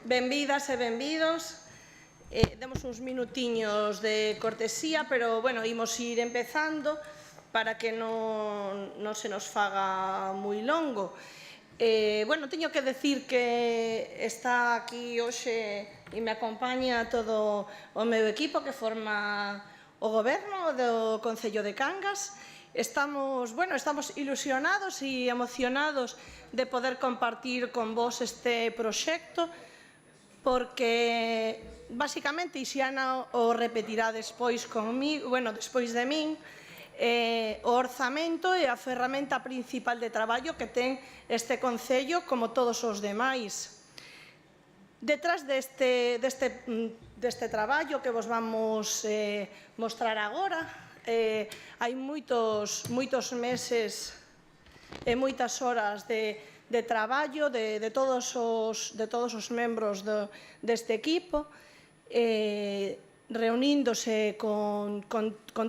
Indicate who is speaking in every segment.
Speaker 1: Benvidas e benvidos. Demos uns minutiños de cortesía, pero, bueno, imos ir empezando para que non se nos faga moi longo. Bueno, teño que decir que está aquí hoxe e me acompaña todo o meu equipo que forma o goberno do Concello de Cangas. Estamos ilusionados e emocionados de poder compartir con vos este proxecto, porque, basicamente, Ixiana o repetirá despois de min, o orzamento é a ferramenta principal de traballo que ten este Concello, como todos os demais. Detrás deste traballo que vos vamos mostrar agora, hai moitos meses e moitas horas de traballo de todos os membros deste equipo, reuníndose con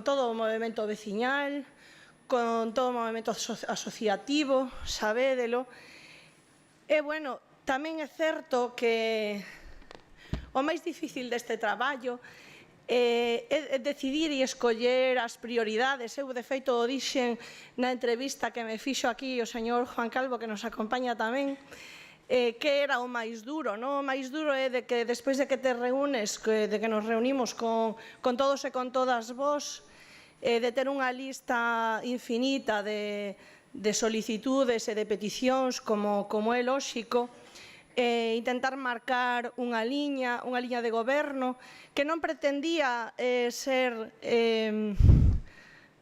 Speaker 1: todo o movemento veciñal, con todo o movemento asociativo, sabédelo. E, bueno, tamén é certo que o máis difícil deste traballo é decidir e escoller as prioridades. Eu, de feito, o dixen na entrevista que me fixo aquí o señor Juan Calvo, que nos acompaña tamén, que era o máis duro. O máis duro é de que despois de que te reúnes, de que nos reunimos con todos e con todas vos, de ter unha lista infinita de solicitudes e de peticións, como é lóxico, intentar marcar unha liña de goberno que non pretendía ser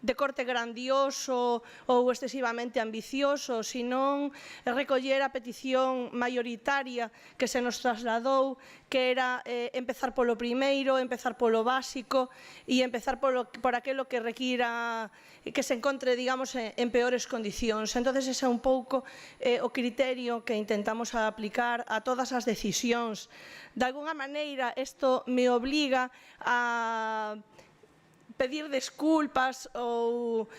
Speaker 1: de corte grandioso ou excesivamente ambicioso, senón recoller a petición maioritaria que se nos trasladou, que era empezar polo primeiro, empezar polo básico e empezar por aquilo que requira que se encontre, digamos, en peores condicións. Entón, ese é un pouco o criterio que intentamos aplicar a todas as decisións. De alguna maneira, isto me obliga a pedir desculpas ou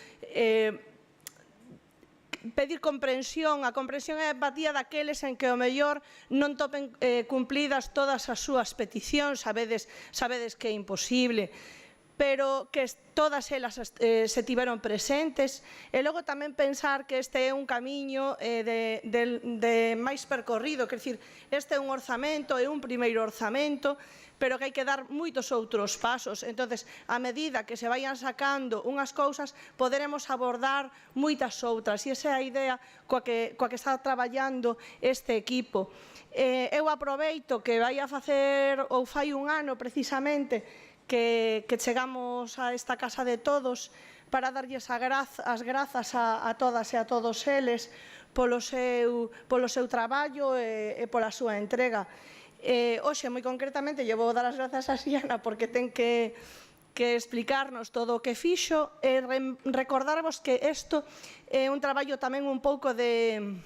Speaker 1: pedir comprensión, a comprensión e a empatía daqueles en que o mellor non topen cumplidas todas as súas peticións, sabedes que é imposible, pero que todas elas se tiveron presentes, e logo tamén pensar que este é un camiño de máis percorrido, quer dicir, este é un orzamento, é un primeiro orzamento, pero que hai que dar moitos outros pasos. Entón, a medida que se vayan sacando unhas cousas, poderemos abordar moitas outras, e esa é a idea coa que está traballando este equipo. Eu aproveito que vai a facer, ou fai un ano precisamente, que chegamos a esta casa de todos, para darlles as grazas a todas e a todos eles polo seu traballo e pola súa entrega. Hoxe, moi concretamente, lle vou dar as grazas a Xiana porque ten que explicarnos todo o que fixo e recordarvos que isto é un traballo tamén un pouco de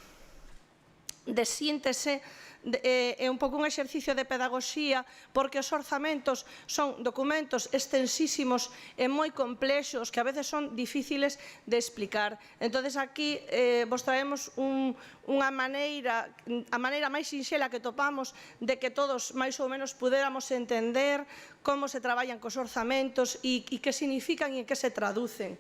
Speaker 1: síntese, é un pouco un exercicio de pedagogía, porque os orzamentos son documentos extensísimos e moi complexos que a veces son difíciles de explicar. Entón, aquí vos traemos a maneira máis sinxela que topamos de que todos máis ou menos pudéramos entender como se traballan cos orzamentos e que significan e en que se traducen.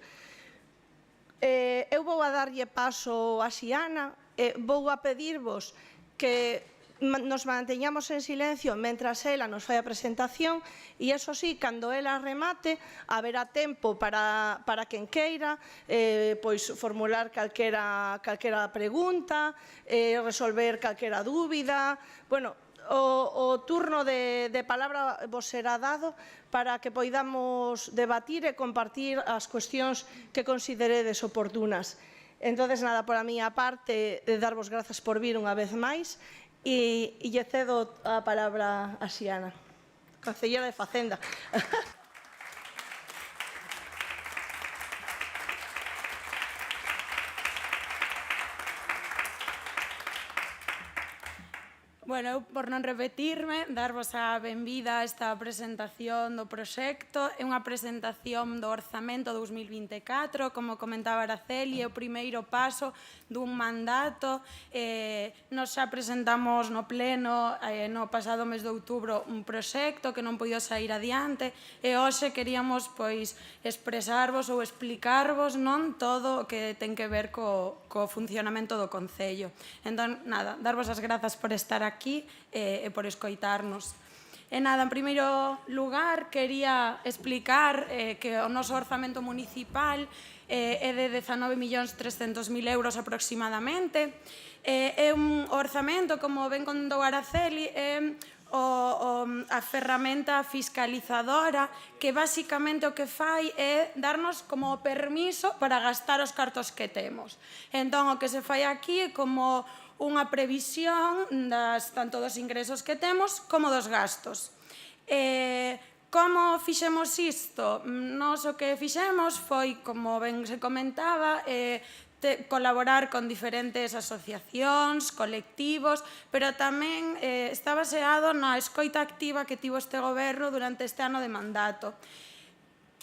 Speaker 1: Eu vou a darlle paso a Xiana e vou a pedirvos que nos manteñamos en silencio mentras ela nos fai a presentación e, eso sí, cando ela remate, haberá tempo para quen queira formular calquera pregunta, resolver calquera dúbida. Bueno, o turno de palabra vos será dado para que poidamos debatir e compartir as cuestións que consideredes oportunas. Entón, nada, por a miña parte, darvos grazas por vir unha vez máis e lle cedo a palabra a Xiana, Concelleira de Facenda.
Speaker 2: Bueno, eu, por non repetirme, darvos a benvida a esta presentación do proxecto. É unha presentación do Orzamento 2024, como comentaba Araceli, é o primeiro paso dun mandato. Nos xa presentamos no pleno, no pasado mes de outubro, un proxecto que non puido sair adiante, e hoxe queríamos expresarvos ou explicarvos todo o que ten que ver co funcionamento do Concello. Entón, nada, darvos as grazas por estar aquí e por escoitarnos. E nada, en primeiro lugar, quería explicar que o noso orzamento municipal é de 19.300.000 euros aproximadamente. É un orzamento, como ben contou Araceli, a ferramenta fiscalizadora que basicamente o que fai é darnos como permiso para gastar os cartos que temos. Entón, o que se fai aquí é como unha previsión tanto dos ingresos que temos como dos gastos. Como fixemos isto? Nos o que fixemos foi, como ben se comentaba, colaborar con diferentes asociacións, colectivos, pero tamén está baseado na escoita activa que tivo este goberno durante este ano de mandato.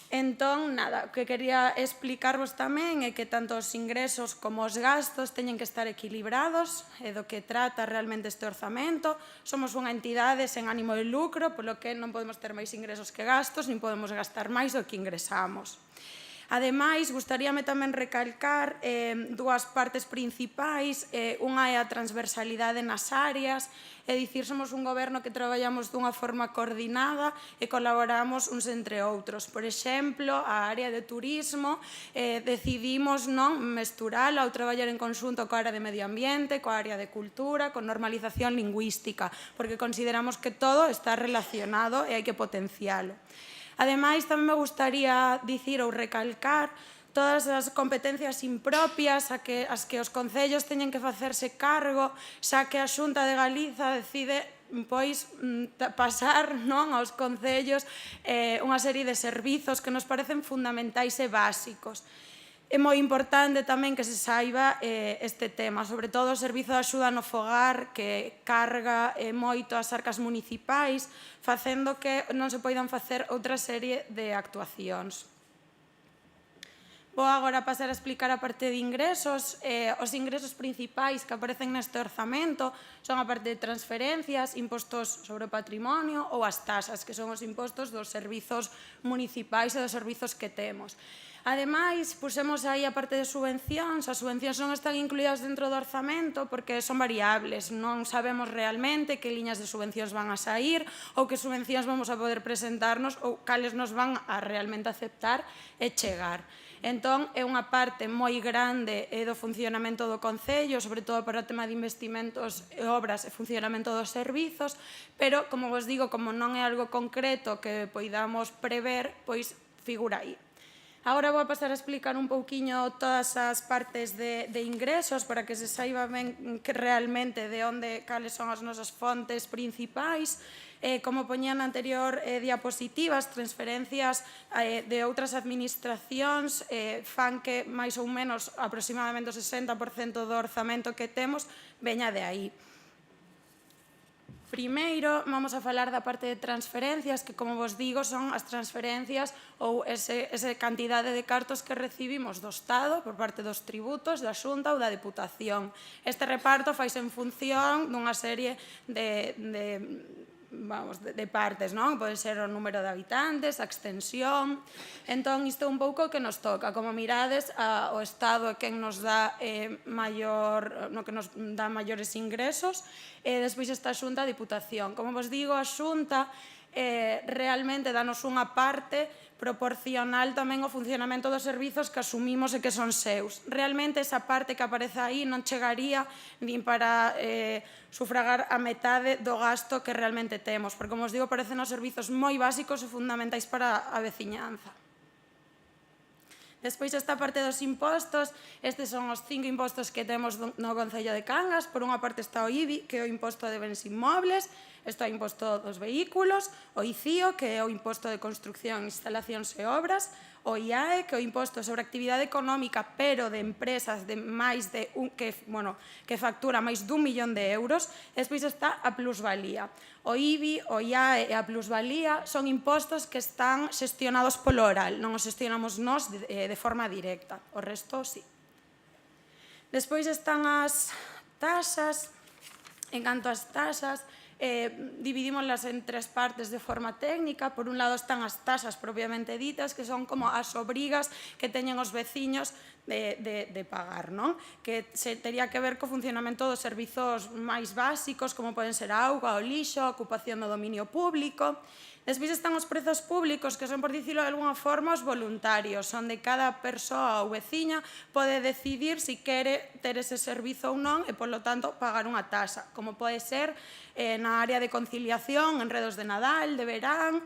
Speaker 2: Entón, nada, o que quería explicarvos tamén é que tanto os ingresos como os gastos teñen que estar equilibrados, é do que trata realmente este orzamento. Somos unha entidade sen ánimo de lucro, polo que non podemos ter máis ingresos que gastos, nin podemos gastar máis do que ingresamos. Ademais, gustaríame tamén recalcar dúas partes principais. Unha é a transversalidade nas áreas, é dicir, somos un goberno que traballamos dunha forma coordinada e colaboramos uns entre outros. Por exemplo, a área de turismo decidimos non mesturala ou traballar en conxunto coa área de medio ambiente, coa área de cultura, con normalización lingüística, porque consideramos que todo está relacionado e hai que potencialo. Ademais, tamén me gustaría dicir ou recalcar todas as competencias impropias as que os concellos teñen que facerse cargo, xa que a Xunta de Galiza decide pasar aos concellos unha serie de servizos que nos parecen fundamentais e básicos. É moi importante tamén que se saiba este tema, sobre todo o servizo de axuda no fogar, que carga moito as arcas municipais, facendo que non se poidan facer outra serie de actuacións. Vou agora pasar a explicar a parte de ingresos. Os ingresos principais que aparecen neste orzamento son a parte de transferencias, impostos sobre o patrimonio ou as tasas, que son os impostos dos servizos municipais e dos servizos que temos. Ademais, pusemos aí a parte de subvencións. As subvencións non están incluídas dentro do orzamento porque son variables. Non sabemos realmente que liñas de subvencións van a sair ou que subvencións vamos a poder presentarnos ou cales nos van a realmente aceptar e chegar. Entón, é unha parte moi grande do funcionamento do Concello, sobre todo para o tema de investimentos e obras e funcionamento dos servizos, pero, como vos digo, como non é algo concreto que poidamos prever, pois figura aí. Agora vou a pasar a explicar un pouquiño todas as partes de ingresos para que se saiba ben que realmente de onde, cales son as nosas fontes principais. Como poñía na anterior diapositiva, as transferencias de outras administracións fan que máis ou menos aproximadamente o 60% do orzamento que temos veña de aí. Primeiro, vamos a falar da parte de transferencias, que, como vos digo, son as transferencias ou esa cantidade de cartos que recibimos do Estado por parte dos tributos, da Xunta ou da Deputación. Este reparto faise en función dunha serie de partes, non? Pode ser o número de habitantes, a extensión. Entón, isto é un pouco o que nos toca. Como mirades, o Estado é quen nos dá maiores ingresos, e despois está a Xunta a Diputación. Como vos digo, a Xunta realmente danos unha parte proporcional tamén ao funcionamento dos servizos que asumimos e que son seus. Realmente, esa parte que aparece aí non chegaría nin para sufragar a metade do gasto que realmente temos, porque, como os digo, parecen os servizos moi básicos e fundamentais para a veciñanza. Despois, esta parte dos impostos, estes son os 5 impostos que temos no Concello de Cangas. Por unha parte está o IBI, que é o imposto de bens inmobles, está o imposto dos vehículos, o ICIO, que é o imposto de construcción, instalacións e obras, o IAE, que é o imposto sobre actividade económica, pero de empresas de máis de que factura máis d'1 millón de euros. E despois está a plusvalía. O IBI, o IAE e a plusvalía son impostos que están xestionados polo oral, non os xestionamos nós de forma directa. O resto, sí. Despois están as taxas. En canto ás taxas, dividímoslas en tres partes de forma técnica. Por un lado están as taxas propiamente ditas, que son como as obrigas que teñen os veciños de pagar, non? Que tería que ver co funcionamento dos servizos máis básicos, como poden ser a auga, o lixo, a ocupación do dominio público. Despois están os prezos públicos, que son, por dicirlo de alguna forma, os voluntarios, onde cada persoa ou veciña pode decidir se quere ter ese servizo ou non e, polo tanto, pagar unha taxa, como pode ser na área de conciliación, enredos de Nadal, de verán,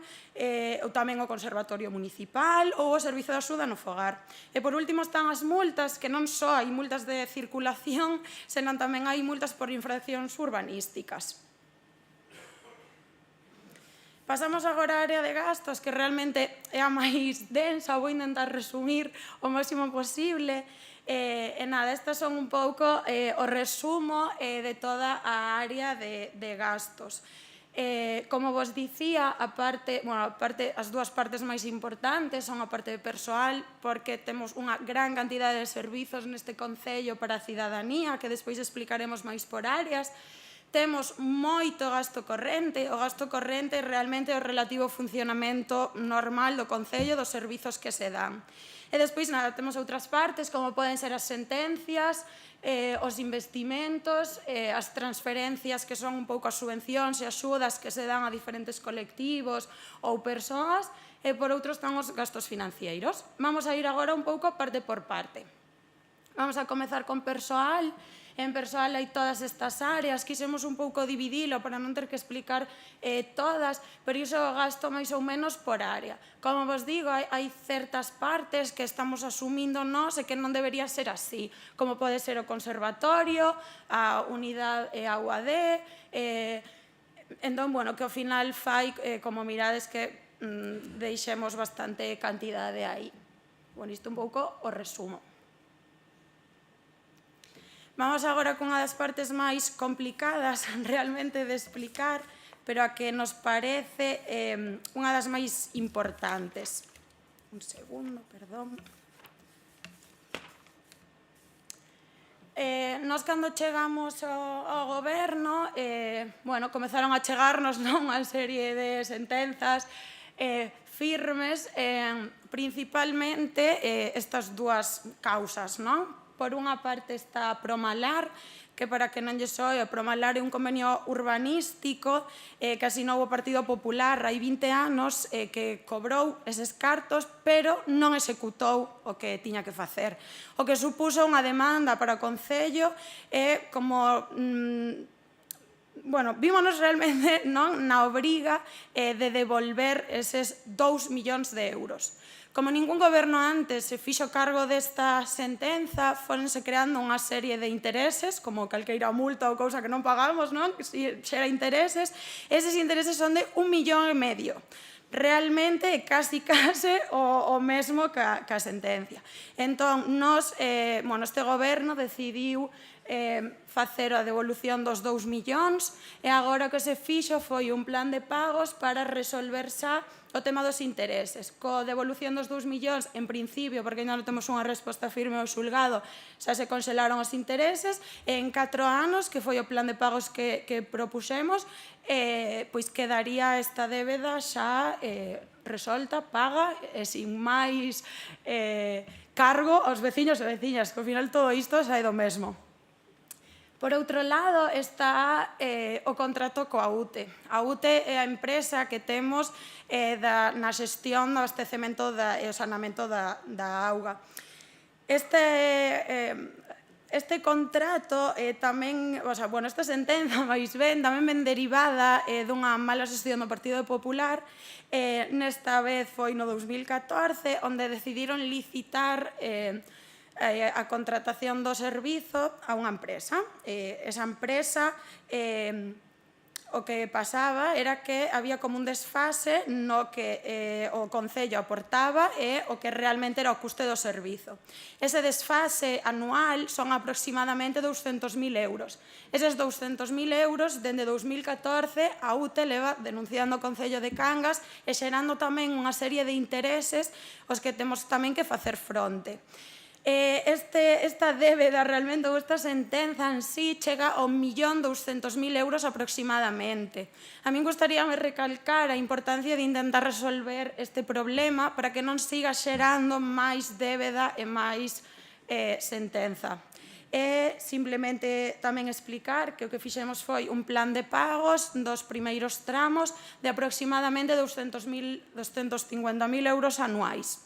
Speaker 2: ou tamén o Conservatorio Municipal ou o Servizo de Axuda no Fogar. E, por último, están as multas, que non só hai multas de circulación, senón tamén hai multas por infraccións urbanísticas. Pasamos agora á área de gastos, que realmente é a máis densa, vou intentar resumir o máximo posible. E nada, estas son un pouco o resumo de toda a área de gastos. Como vos dicía, as dúas partes máis importantes son a parte de persoal, porque temos unha gran cantidade de servizos neste concello para a cidadanía, que despois explicaremos máis por áreas. Temos moito gasto corrente. O gasto corrente realmente é o relativo funcionamento normal do concello, dos servizos que se dan. E despois, nada, temos outras partes, como poden ser as sentencias, os investimentos, as transferencias, que son un pouco as subvencións e axudas que se dan a diferentes colectivos ou persoas, e por outro están os gastos financeiros. Vamos a ir agora un pouco parte por parte. Vamos a comezar con persoal. En persoal hai todas estas áreas, quixemos un pouco dividilo para non ter que explicar todas, pero iso o gasto máis ou menos por área. Como vos digo, hai certas partes que estamos asumindo nós e que non debería ser así, como pode ser o conservatorio, a unidade e a UAD, entón, bueno, que ao final fai, como mirades, que deixemos bastante cantidade aí. Bueno, isto un pouco o resumo. Vamos agora con unha das partes máis complicadas realmente de explicar, pero a que nos parece unha das máis importantes. Un segundo, perdón. Nós, cando chegamos ao goberno, comezaron a chegarnos unha serie de sentenzas firmes, principalmente estas dúas causas, non? Por unha parte está Promalar, que para que non lle soe, o Promalar é un convenio urbanístico que asinou o Partido Popular hai 20 anos, que cobrou eses cartos, pero non executou o que tiña que facer. O que supuso unha demanda para o Concello é como... vímonos realmente na obriga de devolver eses 2 millóns de euros. Como ningún goberno antes se fixo cargo desta sentenza, foronse creando unha serie de intereses, como calqueira multa ou cousa que non pagamos, non? Que xera intereses. Eses intereses son de 1,5 millón. Realmente é case o mesmo que a sentencia. Entón, este goberno decidiu facer a devolución dos 2 millóns e agora o que se fixo foi un plan de pagos para resolver xa o tema dos intereses. Co devolución dos 2 millóns, en principio, porque ainda non temos unha resposta firme ao xulgado, xa se conselaron os intereses, e en 4 anos, que foi o plan de pagos que propuxemos, pois quedaría esta débeda xa resolta, paga, e sin máis cargo aos veciños e veciñas, que ao final todo isto sae do mesmo. Por outro lado, está o contrato coa UTE. A UTE é a empresa que temos na xestión do abastecemento e o saneamento da auga. Este contrato tamén, esta sentenza, máis ben, tamén ben derivada dunha mala xestión do Partido Popular. Nesta vez foi no 2014, onde decidiron licitar a contratación do servizo a unha empresa. Esa empresa o que pasaba era que había como un desfase no que o Concello aportaba e o que realmente era o custe do servizo. Ese desfase anual son aproximadamente 200.000 euros. Eses 200.000 euros, dende 2014, a UTE leva denunciando o Concello de Cangas e xerando tamén unha serie de intereses aos que temos tamén que facer fronte. Esta débeda realmente, ou esta sentenza en sí, chega a 1.200.000 euros aproximadamente. A min gustaríame recalcar a importancia de intentar resolver este problema para que non siga xerando máis débeda e máis sentenza. E simplemente tamén explicar que o que fixemos foi un plan de pagos dos primeiros tramos de aproximadamente 250.000 euros anuais.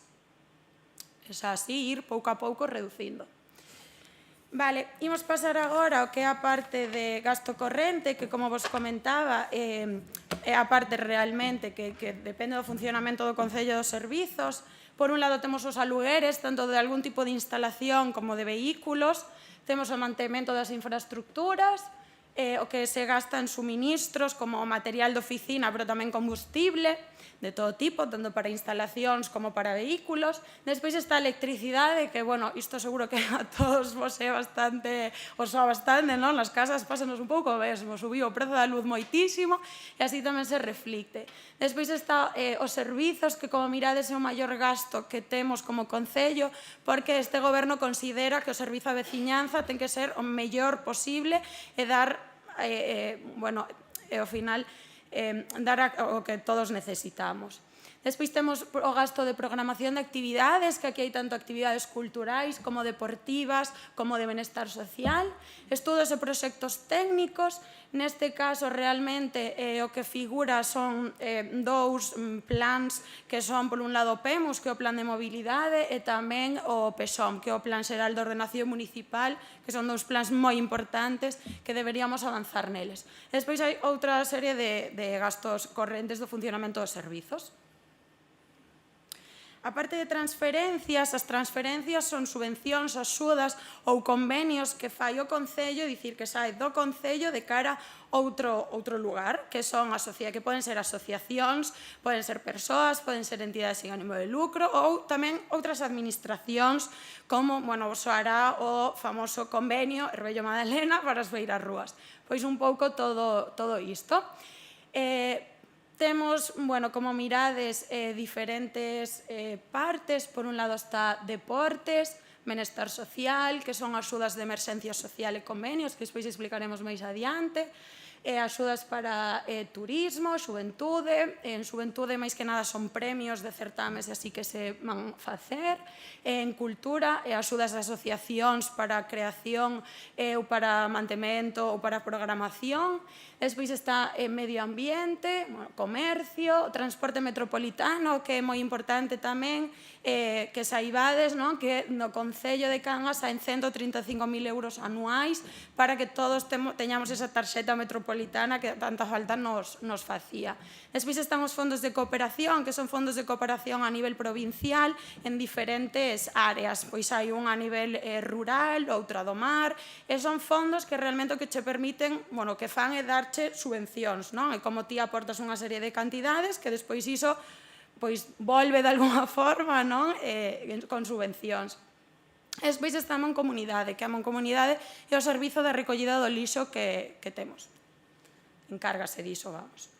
Speaker 2: É así, ir pouco a pouco reducindo. Vale, imos pasar agora ao que é a parte de gasto corrente, que, como vos comentaba, é a parte realmente que depende do funcionamento do Concello dos Servizos. Por un lado, temos os alugueres, tanto de algún tipo de instalación como de vehículos, temos o mantemento das infraestructuras, o que se gasta en suministros como material de oficina, pero tamén combustible, de todo tipo, tanto para instalacións como para vehículos. Despois está a electricidade, que, bueno, isto seguro que a todos vos é bastante, os soa bastante, non? Nas casas pásanos un pouco o mesmo, subiu o prezo da luz moitísimo e así tamén se reflicte. Despois está os servizos, que, como mirades, é o maior gasto que temos como Concello, porque este goberno considera que o servizo a veciñanza ten que ser o mellor posible e dar, bueno, ao final, dar o que todos necesitamos. Despois temos o gasto de programación de actividades, que aquí hai tanto actividades culturais como deportivas, como de benestar social, estudos e proxectos técnicos. Neste caso, realmente, o que figura son dous plans que son, por un lado, o PEMUS, que é o Plan de Mobilidade, e tamén o PESOM, que é o Plan Xeral de Ordenación Municipal, que son dous plans moi importantes que deberíamos avanzar neles. Despois hai outra serie de gastos correntes do funcionamento dos servizos. A parte de transferencias, as transferencias son subvencións, axudas ou convenios que fai o Concello, dicir que sae do Concello de cara a outro lugar, que son que poden ser asociacións, poden ser persoas, poden ser entidades sin ánimo de lucro ou tamén outras administracións, como, bueno, soará o famoso convenio Herbello Madalena para as beirarrúas. Pois un pouco todo isto. Temos, bueno, como mirades, diferentes partes. Por un lado está deportes, benestar social, que son axudas de emerxencia social e convenios, que despois explicaremos máis adiante, axudas para turismo, xuventude. En xuventude, máis que nada, son premios de certames, así que se van facer. En cultura, axudas de asociacións para creación ou para mantemento ou para programación. Despois está medio ambiente, comercio, transporte metropolitano, que é moi importante tamén, que saibades que no Concello de Cangas hai 135.000 euros anuais para que todos teñamos esa tarxeta metropolitana que tanta falta nos facía. Despois están os fondos de cooperación, que son fondos de cooperación a nivel provincial en diferentes áreas. Pois hai un a nivel rural, outro a do mar, e son fondos que realmente o que che permiten, bueno, que fan é darche subvencións, non? E como ti aportas unha serie de cantidades que despois iso pois volve de alguna forma, non? Con subvencións. Despois está a Mancomunidade, que a Mancomunidade é o servizo de recollida do lixo que temos. Encárgase diso, vamos.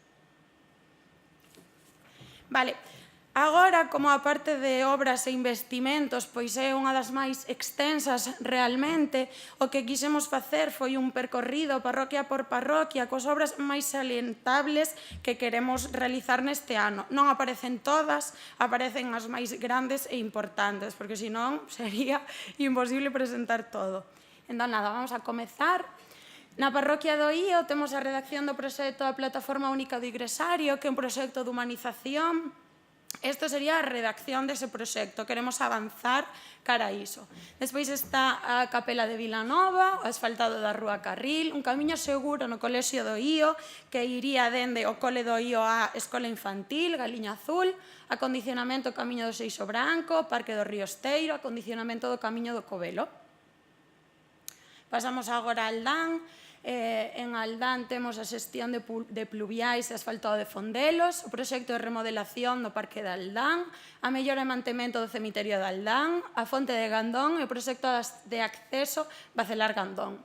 Speaker 2: Vale. Agora, como a parte de obras e investimentos, pois é unha das máis extensas realmente, o que quixemos facer foi un percorrido parroquia por parroquia coas obras máis salientables que queremos realizar neste ano. Non aparecen todas, aparecen as máis grandes e importantes, porque senón sería imposible presentar todo. Entón, nada, vamos a comezar. Na parroquia do Ío temos a redacción do proxecto da Plataforma Única do Igresario, que é un proxecto de humanización. Isto sería a redacción dese proxecto, queremos avanzar cara a iso. Despois está a Capela de Vilanova, o asfaltado da Rúa Carril, un camiño seguro no Colexio do Ío, que iría dende o Cole do Ío á Escola Infantil, Galiña Azul, acondicionamento do Camiño do Seixo Branco, Parque do Río Esteiro, acondicionamento do Camiño do Covelo. Pasamos agora a Aldán. En Aldán temos a xestión de pluviais e asfaltado de Fondelos, o proxecto de remodelación do Parque de Aldán, a mellora e mantemento do cemiterio de Aldán, a fonte de Gandón e o proxecto de acceso Bacelar-Gandón.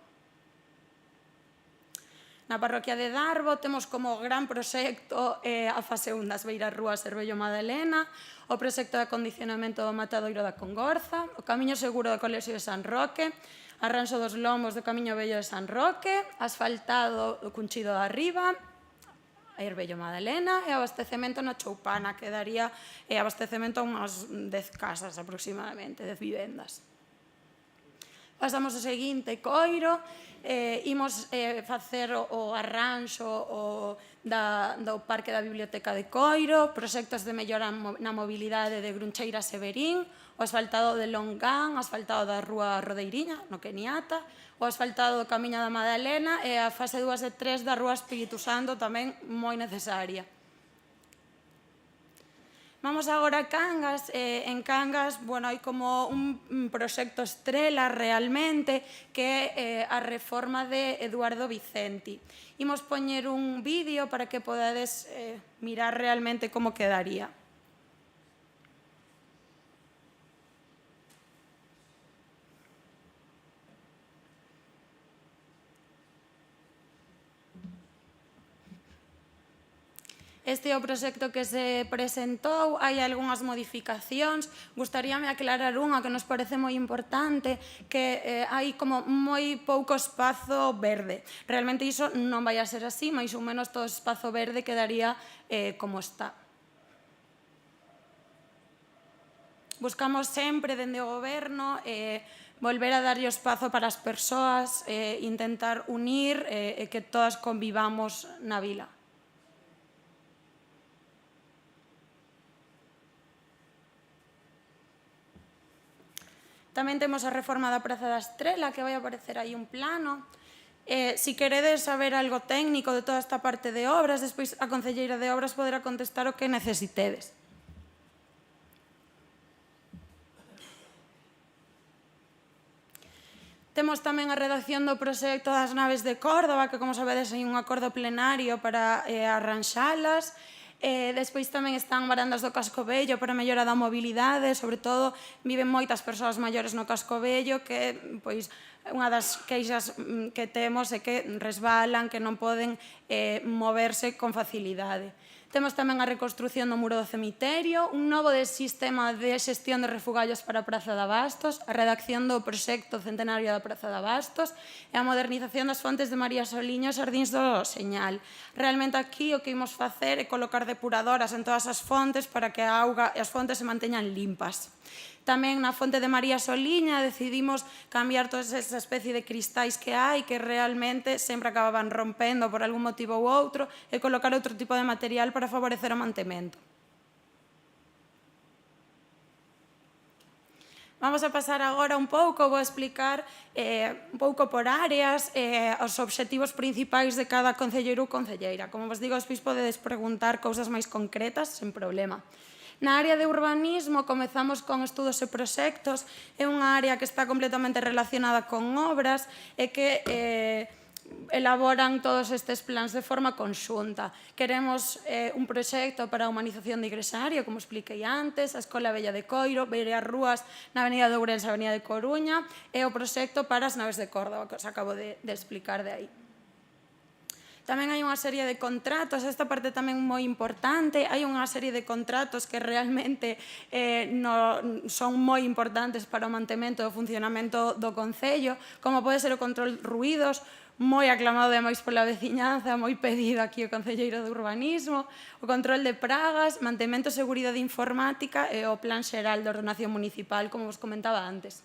Speaker 2: Na parroquia de Darbo temos como gran proxecto a fase 1 das Beiras Rúas Cervello Madalena, o proxecto de acondicionamento do Matadoiro da Congorza, o camiño seguro do Colexio de San Roque, arranxo dos lombos do Camiño Vello de San Roque, asfaltado do Cunchido da Riba, a Herbello Madalena e abastecemento na Choupana, que daría abastecemento a unhas 10 casas aproximadamente, 10 vivendas. Pasamos ao seguinte, Coiro, imos facer o arranxo do Parque da Biblioteca de Coiro, proxectos de mellora na mobilidade de Gruncheira a Severín, o asfaltado de Longán, o asfaltado da Rúa Rodeiriña, no Keniata, o asfaltado do Camiño da Madalena e a fase 2 e 3 da Rúa Espírito Santo, tamén moi necesaria. Vamos agora a Cangas. En Cangas, hai como un proxecto estrela realmente que é a reforma de Eduardo Vicenti. Imos poñer un vídeo para que podades mirar realmente como quedaría. Este é o proxecto que se presentou, hai algunhas modificacións. Gustaríame aclarar unha que nos parece moi importante, que hai como moi pouco espazo verde. Realmente iso non vai a ser así, máis ou menos todo o espazo verde quedaría como está. Buscamos sempre dende o goberno volver a darlle o espazo para as persoas, intentar unir e que todas convivamos na vila. Tamén temos a reforma da Praza da Estrela, que vai aparecer aí un plano. Si queredes saber algo técnico de toda esta parte de obras, despois a concelleira de obras poderá contestar o que necesitedes. Temos tamén a redacción do proxecto das naves de Córdoba, que, como sabedes, hai un acordo plenario para arranxalas. Despois tamén están varandas do Casco Vello para a mellora da mobilidade, sobre todo viven moitas persoas maiores no Casco Vello que, unha das queixas que temos é que resbalan, que non poden moverse con facilidade. Temos tamén a reconstrución do muro do cemiterio, un novo sistema de xestión de refugallos para a Praza de Abastos, a redacción do proxecto centenario da Praza de Abastos e a modernización das fontes de María Soliño e Sardíns do Señal. Realmente aquí o que imos facer é colocar depuradoras en todas as fontes para que a auga e as fontes se manteñan limpas. Tamén na fonte de María Soliña decidimos cambiar toda esa especie de cristais que hai, que realmente sempre acababan rompendo por algún motivo ou outro, e colocar outro tipo de material para favorecer o mantemento. Vamos a pasar agora un pouco, vou explicar un pouco por áreas os obxectivos principais de cada concelleiro ou concelleira. Como vos digo, despois podedes preguntar cousas máis concretas, sen problema. Na área de urbanismo comezamos con estudos e proxectos, é unha área que está completamente relacionada con obras e que elaboran todos estes plans de forma conxunta. Queremos un proxecto para a humanización de Igresario, como expliquei antes, a Escola Vella de Coiro, Beiras Rúas na Avenida de Ourense e Avenida de Coruña, e o proxecto para as naves de Córdoba, que os acabo de explicar de aí. Tamén hai unha serie de contratos, esta parte tamén moi importante, hai unha serie de contratos que realmente son moi importantes para o mantemento e o funcionamento do Concello, como pode ser o control ruídos, moi aclamado ademais pola veciñanza, moi pedido aquí o concelleiro de urbanismo, o control de pragas, mantemento e seguridade informática e o plan xeral de ordenación municipal, como vos comentaba antes.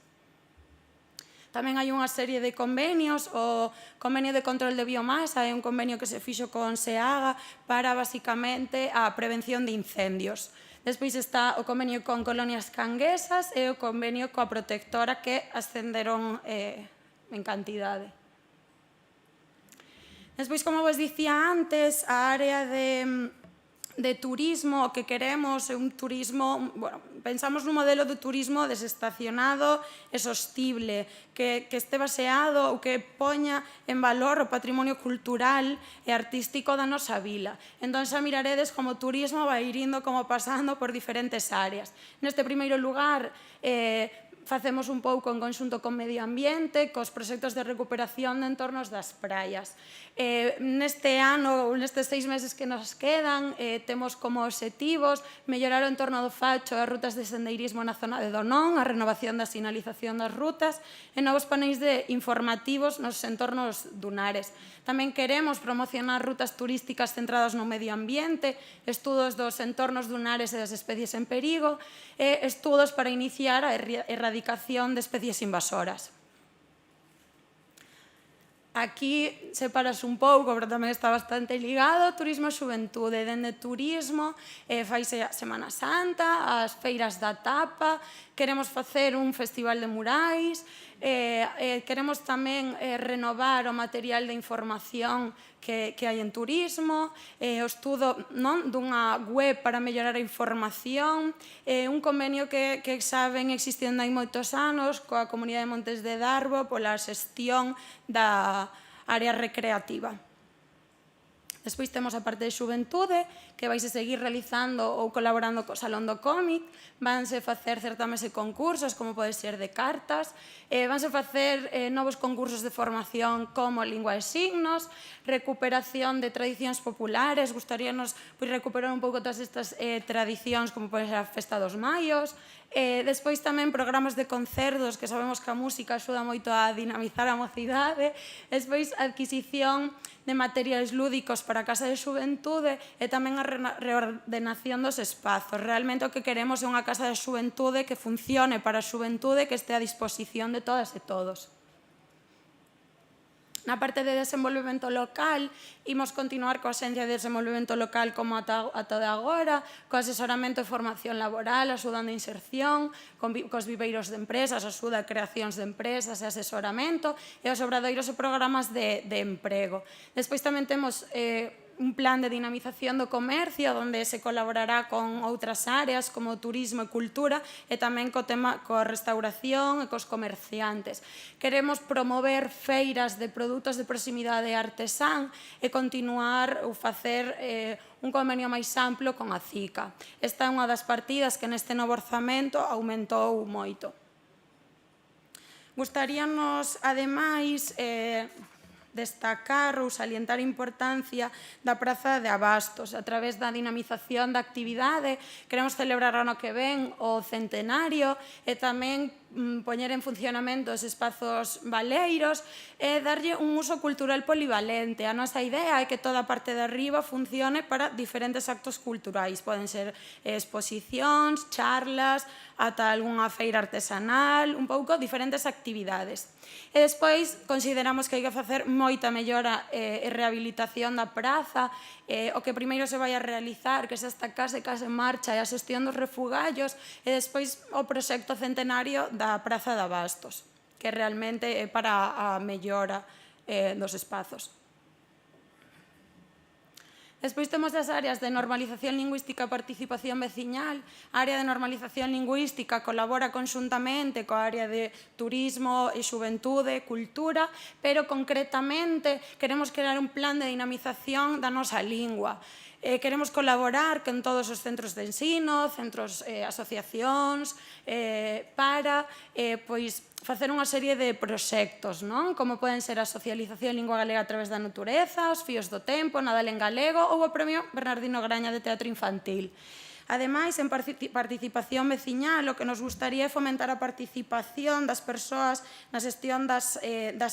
Speaker 2: Tamén hai unha serie de convenios, o convenio de control de biomasa é un convenio que se fixo con SEAGA para, basicamente, a prevención de incendios. Despois está o convenio con colonias canguesas e o convenio coa protectora que ascenderon en cantidade. Despois, como vos dicía antes, a área de de turismo, o que queremos é un turismo, bueno, pensamos nun modelo de turismo desestacionado e sostible, que este baseado ou que poña en valor o patrimonio cultural e artístico da nosa vila. Entón, xa miraredes como o turismo vai ir indo como pasando por diferentes áreas. Neste primeiro lugar, facemos un pouco en conxunto con medio ambiente, cos proxectos de recuperación de entornos das praias. Neste ano, ou nestes 6 meses que nos quedan, temos como obxectivos mellorar o entorno do Facho e as rutas de sendeirismo na zona de Donón, a renovación da sinalización das rutas e novos paneis informativos nos entornos dunares. Tamén queremos promocionar rutas turísticas centradas no medio ambiente, estudos dos entornos dunares e das especies en perigo e estudos para iniciar a erradicación de especies invasoras. Aquí separas un pouco, pero tamén está bastante ligado, turismo e xuventude. Dende turismo, faise a Semana Santa, as feiras da tapa, queremos facer un festival de murais, queremos tamén renovar o material de información que hai en turismo, o estudo dunha web para mellorar a información, un convenio que xa ven existindo hai moitos anos coa Comunidade de Montes de Darbo pola xestión da área recreativa. Despois temos a parte de xuventude, que vais a seguir realizando ou colaborando co Salón do Cómic, vanse facer certames e concursos, como pode ser de cartas, vanse facer novos concursos de formación como lingua de signos, recuperación de tradicións populares, gustaríanos recuperar un pouco todas estas tradicións, como pode ser a Festa dos Maios, despois tamén programas de concertos, que sabemos que a música axuda moito a dinamizar a mocidade, despois a adquisición de materiais lúdicos para a Casa de Xuventude e tamén a reordenación dos espazos. Realmente o que queremos é unha Casa de Xuventude que funcione para a xuventude, que este a disposición de todas e todos. Na parte de desenvolvemento local, imos continuar coa Axencia de Desenvolvemento Local como ata agora, co asesoramento e formación laboral, axudando a inserción, cos viveiros de empresas, axuda a creacións de empresas e asesoramento, e os obradoiros e programas de emprego. Despois tamén temos un plan de dinamización do comercio onde se colaborará con outras áreas como turismo e cultura e tamén coa restauración e cos comerciantes. Queremos promover feiras de produtos de proximidade artesán e continuar ou facer un convenio máis amplo con a CICA. Esta é unha das partidas que neste novo orzamento aumentou moito. Gustaríanos, ademais, destacar ou salientar a importancia da Praza de Abastos. A través da dinamización da actividade, queremos celebrar ano que ven o centenario e tamén poñer en funcionamento os espazos baleiros e darlle un uso cultural polivalente. A nosa idea é que toda a parte de arriba funcione para diferentes actos culturais. Poden ser exposicións, charlas, ata algunha feira artesanal, un pouco diferentes actividades. E despois consideramos que hai que facer moita mellora e rehabilitación da praza. O que primeiro se vai a realizar, que se esta casa en marcha, é a xestión dos refugallos e despois o proxecto centenario da Praza de Abastos, que realmente é para a mellora dos espazos. Despois temos as áreas de normalización lingüística e participación veciñal. A área de normalización lingüística colabora conxuntamente coa área de turismo e xuventude, cultura, pero concretamente queremos crear un plan de dinamización da nosa lingua. Queremos colaborar con todos os centros de ensino, centros, asociacións, para facer unha serie de proxectos, como poden ser a socialización en lingua galega a través da natureza, os fíos do tempo, Nadal en galego ou o Premio Bernardino Graña de Teatro Infantil. Ademais, en participación veciñal, o que nos gustaría é fomentar a participación das persoas na xestión das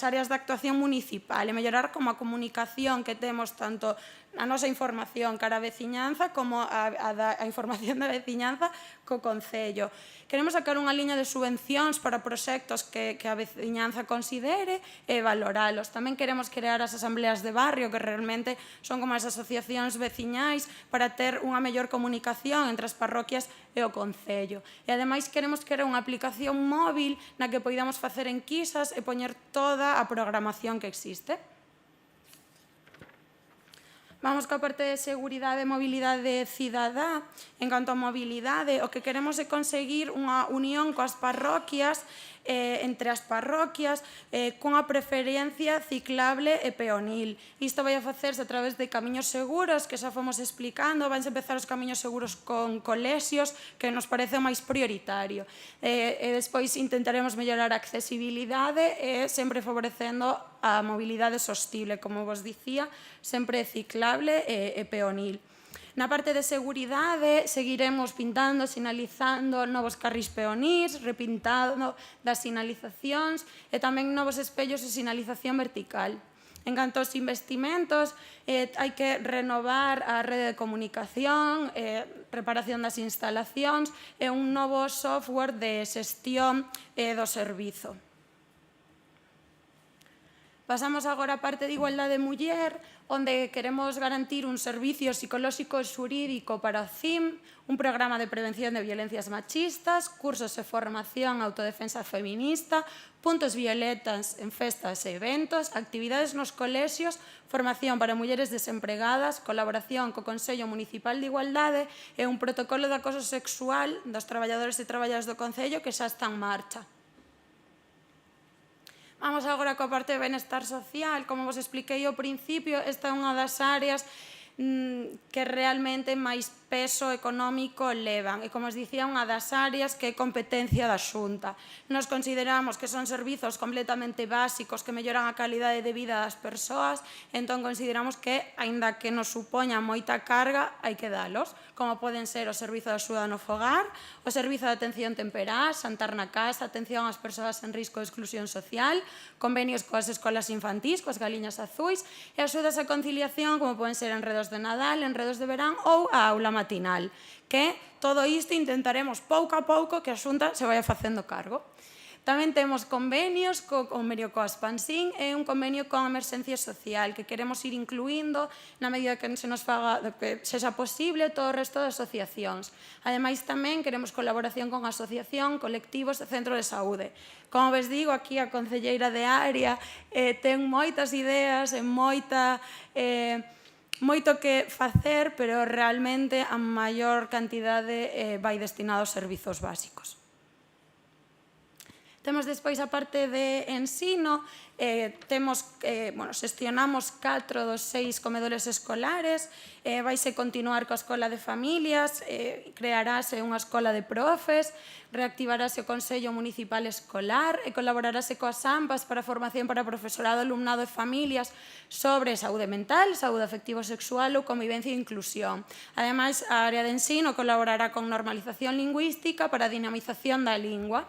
Speaker 2: áreas de actuación municipal e mellorar como a comunicación que temos tanto a nosa información cara a veciñanza como a información da veciñanza co Concello. Queremos sacar unha liña de subvencións para proxectos que a veciñanza considere e valoralos. Tamén queremos crear as asambleas de barrio, que realmente son como as asociacións veciñais para ter unha mellor comunicación entre as parroquias e o Concello. E ademais queremos crear unha aplicación móvil na que poidamos facer enquisas e poñer toda a programación que existe. Vamos coa parte de seguridade e mobilidade cidadá. En canto a mobilidade, o que queremos é conseguir unha unión coas parroquias, entre as parroquias, cunha preferencia ciclable e peonil. Isto vai a facerse a través de camiños seguros, que xa fomos explicando. Vanse empezar os camiños seguros con colexios, que nos parece o máis prioritario. E despois intentaremos mellorar a accesibilidade e sempre favorecendo a mobilidade sostible, como vos dicía, sempre ciclable e peonil. Na parte de seguridade, seguiremos pintando, sinalizando novos carrís peonís, repintando das sinalizacións e tamén novos espellos de sinalización vertical. En canto aos investimentos, hai que renovar a rede de comunicación, reparación das instalacións e un novo software de xestión do servizo. Pasamos agora á parte de igualdade muller, onde queremos garantir un servicio psicolóxico e xurídico para o CIM, un programa de prevención de violencias machistas, cursos de formación autodefensa feminista, puntos violetas en festas e eventos, actividades nos colexios, formación para mulleres desempregadas, colaboración co Consello Municipal de Igualdade e un protocolo de acoso sexual dos traballadores e traballadoras do Concello que xa está en marcha. Vamos agora coa parte de benestar social. Como vos expliquei ao principio, esta é unha das áreas que realmente máis peso económico levan. E, como os dicía, unha das áreas que é competencia da Xunta. Nos consideramos que son servizos completamente básicos que melloran a calidade de vida das persoas, entón consideramos que, aínda que nos supoña moita carga, hai que dalos, como poden ser o servizo de axuda no fogar, o servizo de atención temperá, xantar na casa, atención ás persoas en risco de exclusión social, convenios coas escolas infantís, coas galiñas azuis, e axudas a conciliación, como poden ser enredos de Nadal, enredos de verán ou a aula matinal, que todo isto intentaremos pouco a pouco que a Xunta se vaya facendo cargo. Tamén temos convenios, co convenio coa Spansín e un convenio con a emerxencia social, que queremos ir incluindo na medida que se nos faga, que sexa posible, todo o resto de asociacións. Ademais, tamén queremos colaboración con asociación, colectivos e centro de saúde. Como vos digo, aquí a concelleira de área ten moitas ideas e moito que facer, pero realmente a maior cantidade vai destinado aos servizos básicos. Temos despois a parte de ensino, xestionamos 4 dos 6 comedores escolares, vaise continuar coa escola de familias, crearase unha escola de profes, reactivarase o Consello Municipal Escolar e colaborarase coas AMPAs para a formación para profesorado, alumnado e familias sobre saúde mental, saúde afectivo-sexual ou convivencia e inclusión. Ademais, a área de ensino colaborará con normalización lingüística para a dinamización da lingua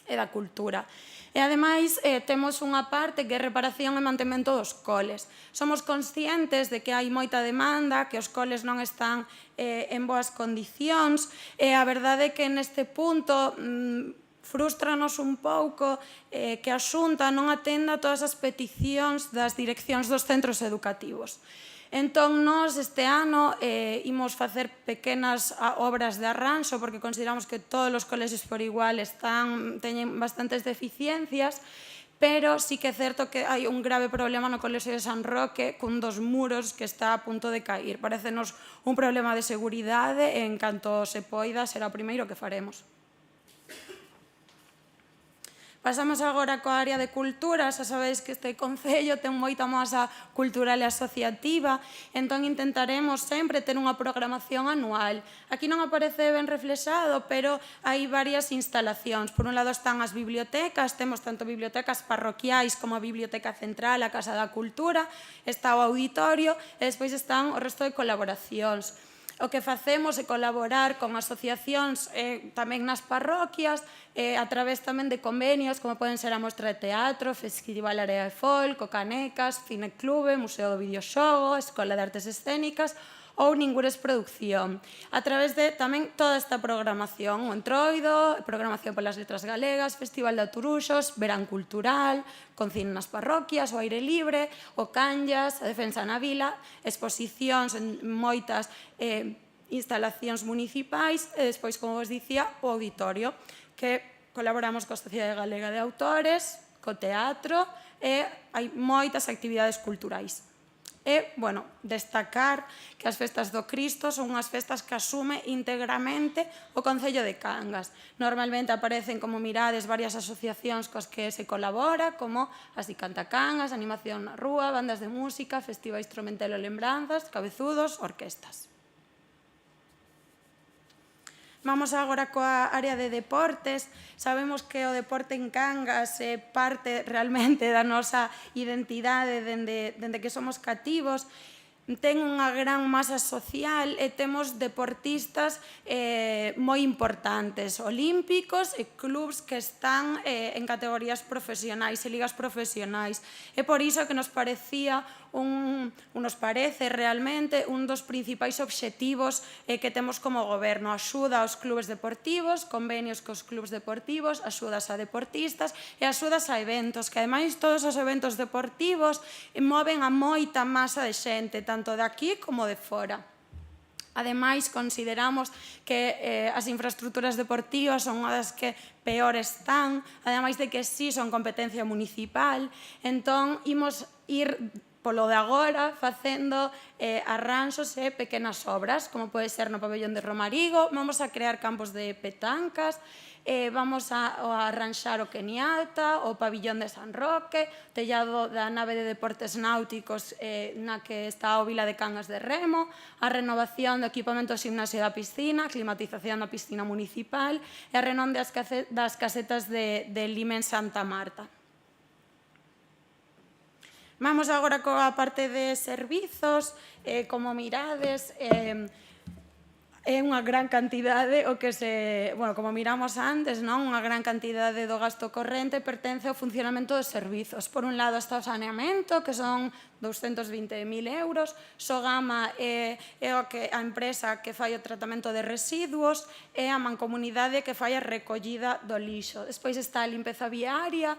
Speaker 2: e da cultura. E, ademais, temos unha parte que é reparación e mantemento dos coles. Somos conscientes de que hai moita demanda, que os coles non están en boas condicións, e a verdade é que neste punto frústranos un pouco que a Xunta non atenda todas as peticións das direccións dos centros educativos. Entón, nós este ano imos facer pequenas obras de arranxo porque consideramos que todos os colexios por igual teñen bastantes deficiencias, pero sí que é certo que hai un grave problema no colexio de San Roque cun dos muros que está a punto de cair. Parécenos un problema de seguridade e, en canto se poida, será o primeiro que faremos. Pasamos agora coa área de cultura. Xa sabedes que este Concello ten moita masa cultural e asociativa, entón intentaremos sempre ter unha programación anual. Aquí non aparece ben reflexado, pero hai varias instalacións. Por un lado están as bibliotecas, temos tanto bibliotecas parroquiais como a Biblioteca Central, a Casa da Cultura, está o auditorio e despois están o resto de colaboracións. O que facemos é colaborar con asociacións tamén nas parroquias, a través tamén de convenios, como poden ser a Mostra de Teatro, Festival Area de Folk, o Canecas, Cineclube, Museo do Videoxogo, Escola de Artes Escénicas ou Ningures Producción. A través de tamén toda esta programación, o Entroido, programación polas letras galegas, Festival de Aturuxos, Verán Cultural, Concine nas parroquias, o aire libre, o Canllas, a Defensa na Vila, exposicións en moitas instalacións municipais e despois, como vos dicía, o auditorio, que colaboramos coa Sociedade Galega de Autores, co teatro e hai moitas actividades culturais. E, bueno, destacar que as festas do Cristo son unhas festas que asume íntegramente o Concello de Cangas. Normalmente aparecen, como mirades, varias asociacións coas que se colabora, como Así Canta Cangas, Animación na Rúa, bandas de música, Festival Instrumentelo Lembranzas, Cabezudos, orquestas. Vamos agora coa área de deportes. Sabemos que o deporte en Cangas é parte realmente da nosa identidade dende que somos cativos. Ten unha gran masa social e temos deportistas moi importantes, olímpicos e clubs que están en categorías profesionais e ligas profesionais. É por iso que nos parece realmente un dos principais obxectivos que temos como goberno: axuda aos clubes deportivos, convenios cos clubes deportivos, axudas a deportistas e axudas a eventos, que ademais todos os eventos deportivos moven a moita masa de xente, tanto de aquí como de fora. Ademais, consideramos que as infraestructuras deportivas son unha das que peor están, ademais de que sí son competencia municipal, entón imos ir polo de agora facendo arranxos e pequenas obras, como pode ser no pabellón de Romarigo. Vamos a crear campos de petancas, vamos a arranxar o Keniata, o pabillón de San Roque, tellado da nave de deportes náuticos na que está o Vila de Cangas de Remo, a renovación do equipamento do gimnasio da piscina, a climatización da piscina municipal e a renón das casetas de Lima en Santa Marta. Vamos agora coa parte de servizos. Como mirades, é unha gran cantidade o que se, bueno, como miramos antes, non? Unha gran cantidade do gasto corrente pertence ao funcionamento dos servizos. Por un lado está o saneamento, que son 220.000 euros, Sogama é a empresa que fai o tratamento de residuos e a mancomunidade que fai a recollida do lixo. Despois está a limpeza viaria,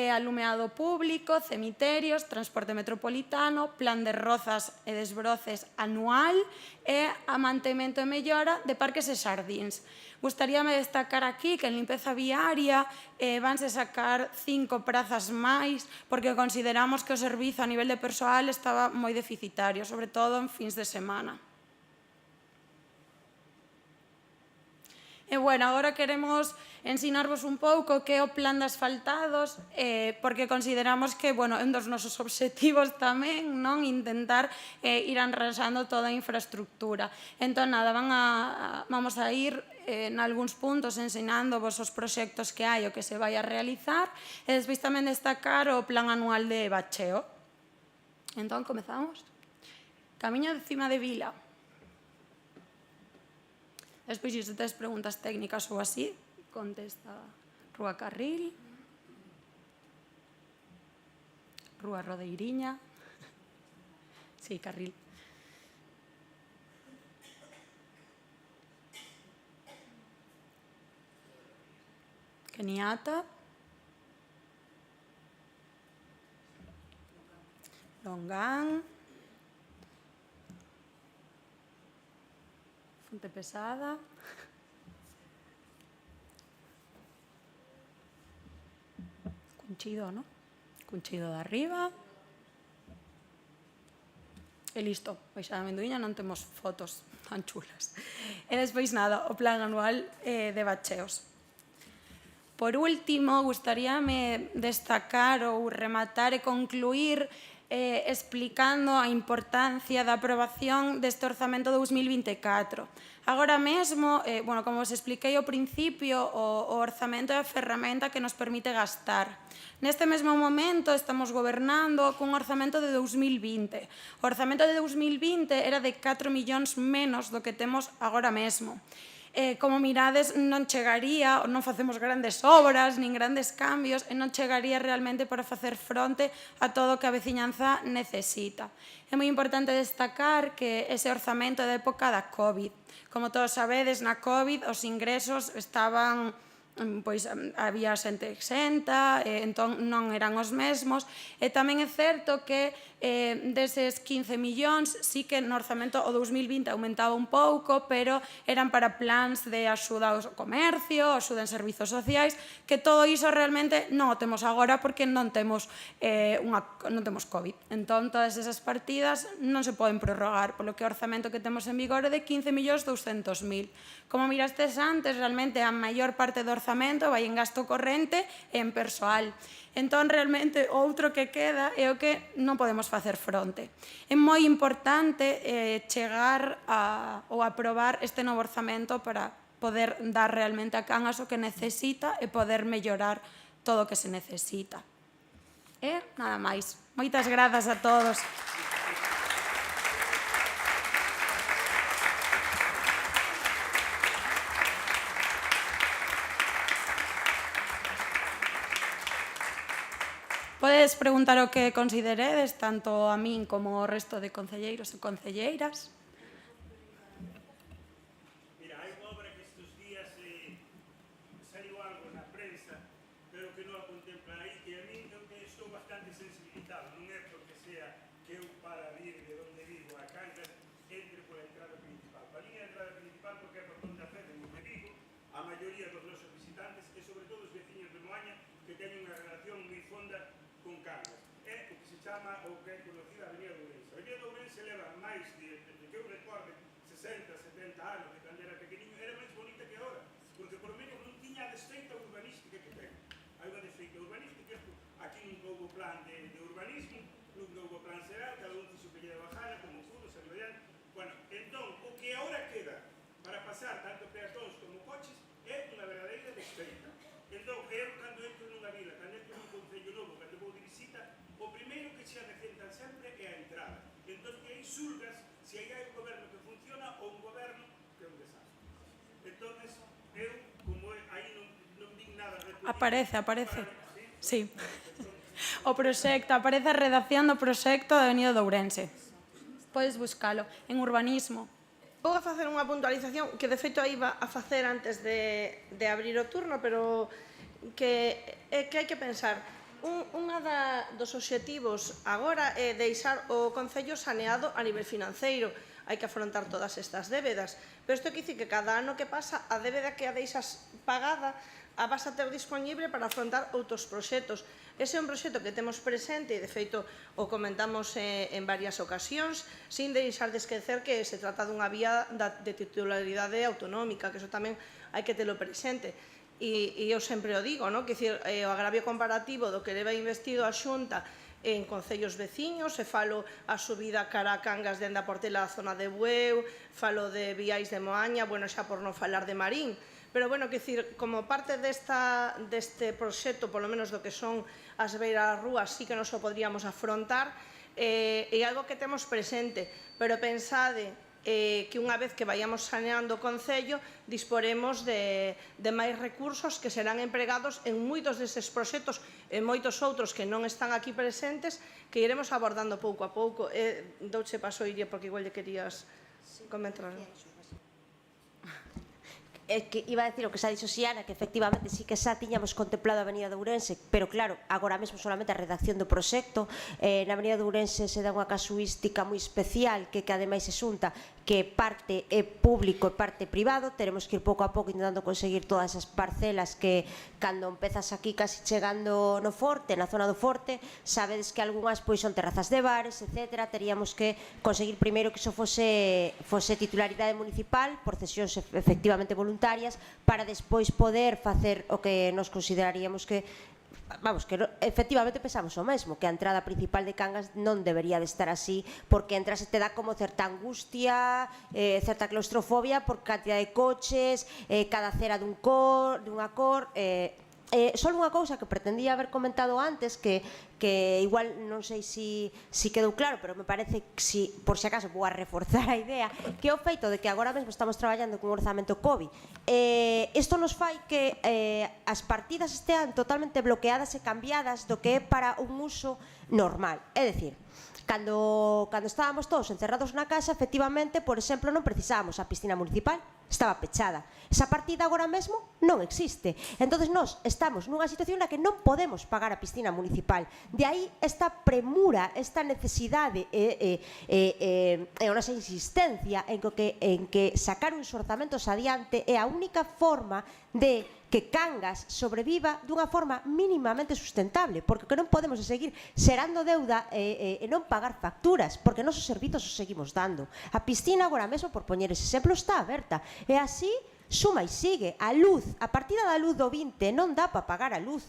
Speaker 2: alumeado público, cemiterios, transporte metropolitano, plan de rozas e desbroces anual e a mantemento e mellora de parques e xardíns. Gustaríame destacar aquí que en limpeza viaria vanse sacar 5 prazas máis, porque consideramos que o servizo a nivel de persoal estaba moi deficitario, sobre todo en fins de semana. E, bueno, agora queremos ensinarvos un pouco que é o plan de asfaltados, porque consideramos que, bueno, é un dos nosos obxectivos tamén, non? Intentar ir arranxando toda a infraestructura. Entón, nada, vamos a ir nalgúns puntos ensinándovos os proxectos que hai o que se vai a realizar e despois tamén destacar o plan anual de bacheo. Entón, comezamos. Camiño de cima de vila. Despois, se tes preguntas técnicas ou así, contesta Rúa Carril, Rúa Rodeiriña, sí, Carril. Keniata, Longán, Fonte Pesada, Cunchido, ¿no? Cunchido de arriba. E listo, Baixada de Amendoiña non temos fotos tan chulas. E despois nada, o plan anual de bacheos. Por último, gustaríame destacar ou rematar e concluir explicando a importancia da aprobación deste orzamento 2024. Agora mesmo, como vos expliquei ao principio, o orzamento é a ferramenta que nos permite gastar. Neste mesmo momento estamos gobernando cun orzamento de 2020. O orzamento de 2020 era de 4 millóns menos do que temos agora mesmo. Como mirades, non chegaría, non facemos grandes obras, nin grandes cambios, e non chegaría realmente para facer fronte a todo o que a veciñanza necesita. É moi importante destacar que ese orzamento é da época da COVID. Como todos sabedes, na COVID os ingresos estaban pois había xente exenta, entón non eran os mesmos, e tamén é certo que deses 15 millóns, sí que no orzamento o 2020 aumentaba un pouco, pero eran para plans de axuda ao comercio, axuda en servizos sociais, que todo iso realmente non o temos agora porque non temos COVID. Entón, todas esas partidas non se poden prorrogar, polo que o orzamento que temos en vigor é de 15.200.000. Como mirastes antes, realmente a maior parte do orzamento vai en gasto corrente e en persoal. Entón, realmente, o outro que queda é o que non podemos facer fronte. É moi importante chegar ou aprobar este novo orzamento para poder dar realmente a Cangas o que necesita e poder mellorar todo o que se necesita. E nada máis. Moitas grazas a todos. Podedes preguntar o que consideredes, tanto a min como ao resto de concelleiros e concelleiras.
Speaker 3: Mira, hai unha obra que estes días saliu algo na prensa, pero que non a contempla aí, que a min eu que estou bastante sensibilizado, non é porque sea que eu para vir de onde vivo a Cangas entre pola entrada principal. Para mí a entrada principal porque é por Ponta Fede, onde vivo, a maioría dos nosos visitantes e sobre todo os veciños de Moaña que teñen unha relación moi fonda con Cangas. É o que se chama, ou que é conocida a Avenida de Ourense. A Avenida de Ourense leva máis de que eu recorde 60, 70 anos, de cando era pequeniño, era máis bonita que agora, porque por lo menos non tiña a desfeita urbanística que ten. Hai unha desfeita urbanística, aquí nunca houve plan de urbanismo, nunca houve plan xeral, cada un fixo que lle daba gana, como pudo, salió adiante. Bueno, entón, o que agora queda para pasar tanto peatóns como coches é unha verdadeira desfeita. Entón, eu cando entro nunha vila, cando entro nun concello novo, cando vou de visita, o primeiro que se recentan sempre é a entrada. Entón, que aí xulgas se aí hai un goberno que funciona ou un goberno que é un desastre. Entón, eu, como aí non din nada de...
Speaker 2: Aparece. Sí. O proxecto, aparece a redacción do proxecto da Avenida de Ourense. Podes buscalo en urbanismo.
Speaker 1: Vou a facer unha puntualización que de feito iba a facer antes de abrir o turno, pero que hai que pensar. Unha dos obxectivos agora é deixar o Concello saneado a nivel financeiro. Hai que afrontar todas estas débedas. Pero isto quer dicir que cada ano que pasa, a débeda que a deixas pagada a vas a ter disponible para afrontar outros proxectos. Ese é un proxecto que temos presente e, de feito, o comentamos en varias ocasións, sin deixar de esquecer que se trata dunha vía de titularidade autonómica, que iso tamén hai que telo presente. E eu sempre o digo, que o agravio comparativo do que leva investido a Xunta en concellos veciños, e falo a subida cara a Cangas dende a Portela a zona de Bueu, falo de Viais de Moaña, bueno, xa por non falar de Marín. Pero, bueno, como parte deste proxecto, polo menos do que son as beiras rúas, sí que nos o podríamos afrontar, é algo que temos presente, pero pensade que unha vez que vayamos saneando o Concello, disporemos de máis recursos que serán empregados en moitos deses proxectos e moitos outros que non están aquí presentes, que iremos abordando pouco a pouco. Douche paso, Iria, porque igual lle querías comentar.
Speaker 4: Que iba a decir o que xa dixo Xiana, que efectivamente sí que xa tiñamos contemplado a Avenida de Ourense, pero claro, agora mesmo solamente a redacción do proxecto. Na Avenida de Ourense se dá unha casuística moi especial que ademais se xunta que parte é público e parte privado. Teremos que ir pouco a pouco intentando conseguir todas as parcelas que cando empezas aquí casi chegando no Forte, na zona do Forte, sabedes que algunhas pois son terrazas de bares, etc. Teríamos que conseguir primeiro que iso fose titularidade municipal por cesións efectivamente voluntarias, para despois poder facer o que nos consideraríamos que efectivamente pensamos o mesmo, que a entrada principal de Cangas non debería de estar así, porque entras e te dá como certa angustia, certa claustrofobia por cantidad de coches, cada acera dunha cor. Só unha cousa que pretendía haber comentado antes, que igual non sei se quedou claro, pero me parece que, por si acaso, vou a reforzar a idea, que é o feito de que agora mesmo estamos traballando con un orzamento COVID. Isto nos fai que as partidas estean totalmente bloqueadas e cambiadas do que é para un uso normal. É dicir, cando estábamos todos encerrados na casa, efectivamente, por exemplo, non precisábamos a piscina municipal. estaba pechada. Esa partida agora mesmo non existe. Entonces nós estamos nunha situación na que non podemos pagar a piscina municipal. De aí esta premura, esta necesidade e a nosa insistencia en que sacar uns orzamentos adiante é a única forma de que Cangas sobreviva dunha forma mínimamente sustentable, porque que non podemos seguir xerando deuda e non pagar facturas, porque nos os servizos os seguimos dando. A piscina agora mesmo, por poñer ese exemplo, está aberta, e así suma e sigue. A luz, a partida da luz do 20 non dá para pagar a luz.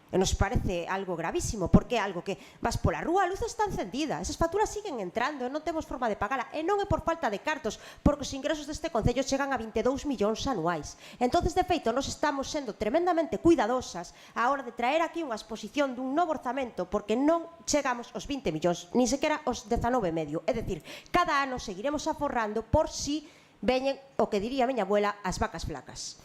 Speaker 4: E nos parece algo gravísimo, porque é algo que vas pola rúa, a luz está encendida, esas facturas siguen entrando e non temos forma de pagala, e non é por falta de cartos, porque os ingresos deste concello chegan a 22 millóns anuais. Entonces, de feito, nos estamos sendo tremendamente cuidadosas a hora de traer aquí unha exposición dun novo orzamento, porque non chegamos aos 20 millóns, ni sequera aos 19,5. É dicir, cada ano seguiremos aforrando por si veñen o que diría a miña abuela, as vacas flacas.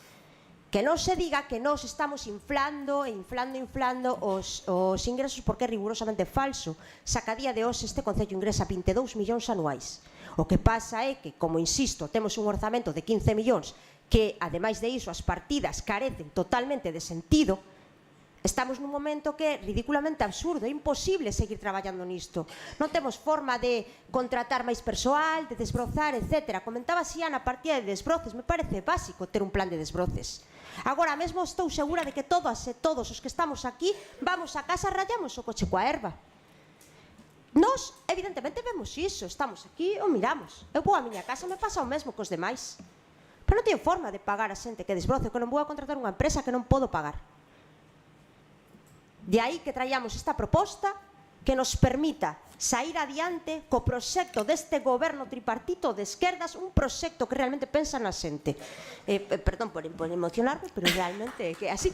Speaker 4: Que non se diga que nós estamos inflando os ingresos, porque é rigurosamente falso. Saca día de hoxe este concello ingresa 22 millóns anuais. O que pasa é que, como insisto, temos un orzamento de 15 millóns que, ademais de iso, as partidas carecen totalmente de sentido. Estamos nun momento que é ridículamente absurdo, é imposible seguir traballando nisto. Non temos forma de contratar máis persoal, de desbrozar, etc. Comentaba Xiana a partida de desbroces, me parece básico ter un plan de desbroces. Agora mesmo estou segura de que todos os que estamos aquí vamos a casa e rayamos o coche coa erva. Nós, evidentemente, vemos iso, estamos aquí ou miramos. Eu vou á miña casa e me pasa o mesmo cos demais. Pero non teño forma de pagar a xente que desbroce, que non vou a contratar unha empresa que non podo pagar. De aí que traíamos esta proposta que nos permita sair adiante co proxecto deste goberno tripartito de esquerdas, un proxecto que realmente pensa na xente. Perdón por emocionarme, pero realmente é que así.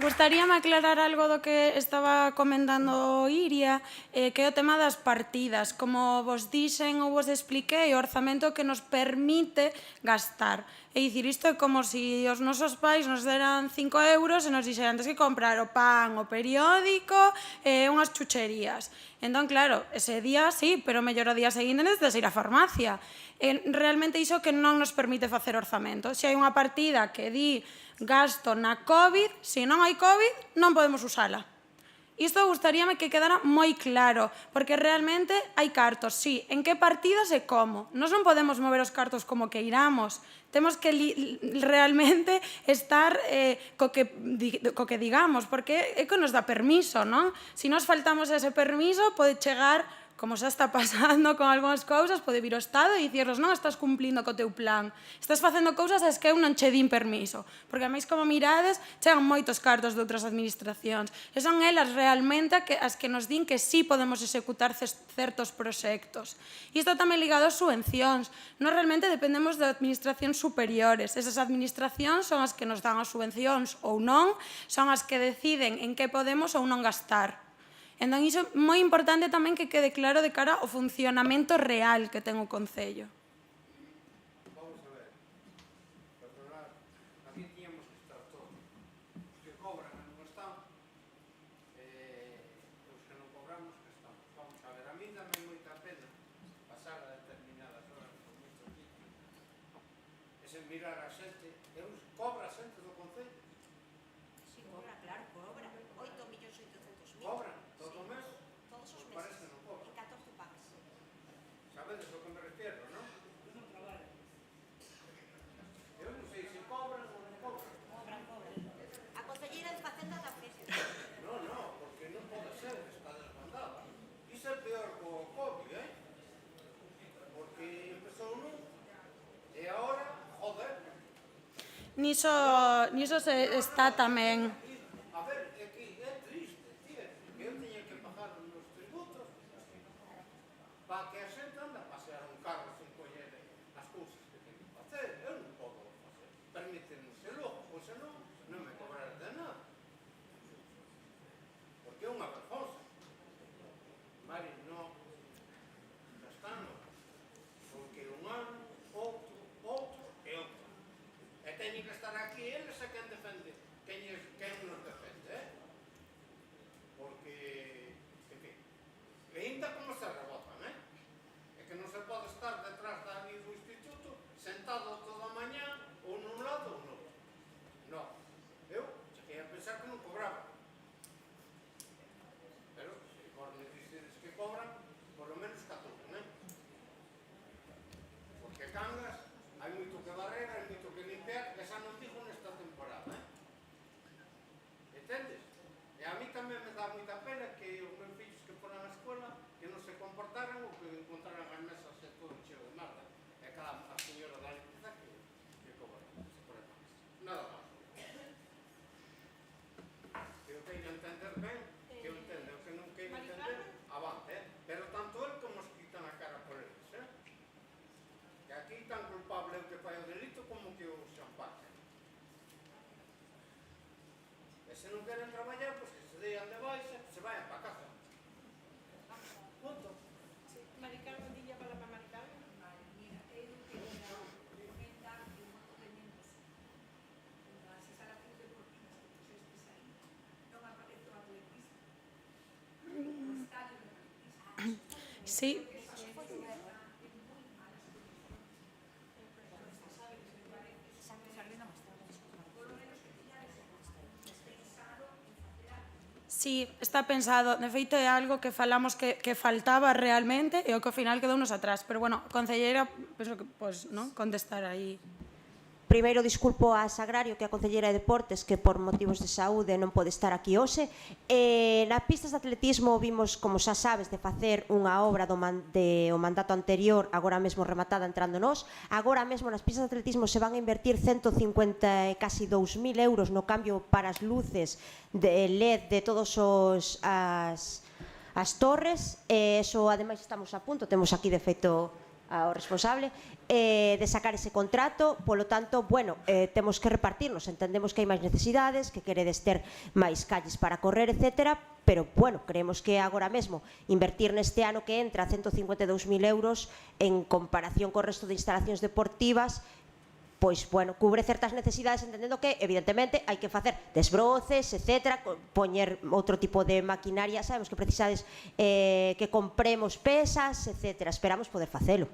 Speaker 2: Gustaríame aclarar algo do que estaba comentando Iria, que é o tema das partidas. Como vos dixen ou vos expliquei, o orzamento que nos permite gastar. É dicir, isto é como se os nosos pais nos deran 5 euros e nos dixeran tens que comprar o pan, o periódico e unhas chucherías. Entón, claro, ese día sí, pero mellor o día seguinte necesitas ir á farmacia. Realmente iso que non nos permite facer orzamento. Se hai unha partida que di gasto na COVID, se non hai COVID, non podemos usala. Isto gustaríame que quedara moi claro, porque realmente hai cartos, sí, en que partidas e como. Nós non podemos mover os cartos como que iramos. Temos que realmente estar co que digamos, porque é que nos dá permiso, non? Se nos faltamos ese permiso, pode chegar, como xa está pasando con algunhas cousas, pode vir o Estado e dicirnos non estás cumplindo co teu plan, estás facendo cousas as que eu non che din permiso, porque a máis como mirades chegan moitos cartos de outras administracións e son elas realmente as que nos din que sí podemos executar certos proxectos. E isto tamén ligado ás subvencións. Nós realmente dependemos de administracións superiores, esas administracións son as que nos dan as subvencións ou non, son as que deciden en que podemos ou non gastar. Entón, iso é moi importante tamén que quede claro de cara ao funcionamento real que ten o Concello.
Speaker 5: Vamos a ver, perdonad, aquí tiñamos que estar todos. Os que cobran non están, os que non cobramos que estamos. Vamos a ver, a mí dame moita pena pasar a determinadas horas por moitos sitios. E sen mirar a xente, cobra a xente do Concello?
Speaker 4: Si, cobra, claro, cobra. 8.800.000.
Speaker 5: Cobran? Todo o mes?
Speaker 4: Todos os
Speaker 5: Parece
Speaker 4: meses.
Speaker 5: que non cobran.
Speaker 4: En 14 pagas.
Speaker 5: Sabedes ao que me refiero, non? Eu non sei se cobran ou non cobran.
Speaker 4: Cobran. A concelleira de Facenda da Fese.
Speaker 5: No, porque non pode ser, está desbandada. Iso é peor co COVID, porque empezou non, e agora, joder.
Speaker 2: Niso se está tamén.
Speaker 5: A ver, é que é triste, tío, que eu teña que pagar os tributos para que a xente anda a pasear un carro sin coller as cousas que ten que facer. Eu non podo facer. Permítenos e logo, pois senón, non me cobrarás de nada. Porque é unha vergonza. Mari, non, xa está, non. Porque un ano, outro e outro. E teñen que estar aquí eles a quen defende, quen nos defende, Porque, en fin, ainda como se rebotan, soportaran o que encontraran as mesas e todo cheo de merda. E cada a señora da limpieza que cobra ese problema. Nada máis. Que eu teño a entender ben, que eu entendo, que non queiro entender, avante, pero tanto el como os quitan a cara por eles, que aquí tan culpable o que fai o delito como que o xampate. E se non queren traballar, pois que se dean de baixa, que se vayan para casa. Punto.
Speaker 2: Mari Carmen, dilla para Mari Carmen.
Speaker 6: Mira, eu quería comentar que un complemento nas instalacións deportivas que pusestes aí non aparece o atletismo. O estadio de atletismo.
Speaker 2: Sí, sí, está pensado. De feito, é algo que falamos que faltaba realmente e o que ao final quedounos atrás. Pero, bueno, concelleira, penso que, pois, non, contestar aí.
Speaker 4: Primeiro disculpo a Sagrario, que é a concelleira de Deportes, que por motivos de saúde non pode estar aquí hoxe. Nas pistas de atletismo vimos, como xa sabes, de facer unha obra do mandato anterior, agora mesmo rematada entrando nós. Agora mesmo nas pistas de atletismo se van a invertir 150 e casi 2.000 euros no cambio para as luces de LED de todos as torres. Eso, ademais, estamos a punto, temos aquí de feito ao responsable de sacar ese contrato. Polo tanto, bueno, temos que repartirnos, entendemos que hai máis necesidades, que queredes ter máis calles para correr, etc. Pero, bueno, creemos que agora mesmo invertir neste ano que entra 152.000 euros en comparación co resto de instalacións deportivas, pois, bueno, cubre certas necesidades, entendendo que, evidentemente, hai que facer desbroces, etc., poñer outro tipo de maquinaria. Sabemos que precisades que compremos pesas, etc. Esperamos poder facelo.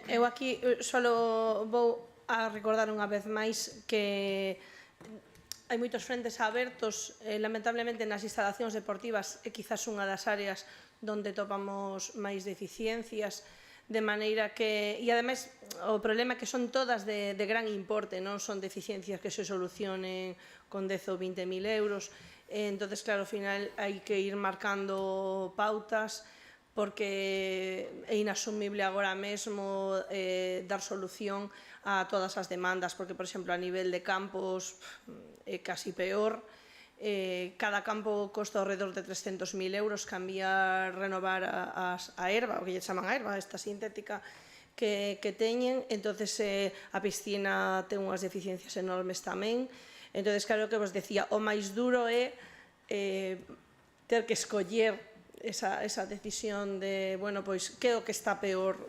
Speaker 1: Eu aquí só vou a recordar unha vez máis que hai moitos frentes abertos, lamentablemente nas instalacións deportivas é quizás unha das áreas onde topamos máis deficiencias, de maneira que, e ademais o problema é que son todas de gran importe, non son deficiencias que se solucionen con 10 ou 20.000 euros. Entonces, claro, ao final hai que ir marcando pautas, porque é inasumible agora mesmo dar solución a todas as demandas, porque, por exemplo, a nivel de campos é casi peor. Cada campo costa alrededor de 300.000 euros cambiar, renovar a herba, o que lle chaman a herba, esta sintética que teñen. Entonces a piscina ten unhas deficiencias enormes tamén. Entonces, claro, que vos decía, o máis duro é ter que escoller esa decisión de, bueno, pois, que é o que está peor,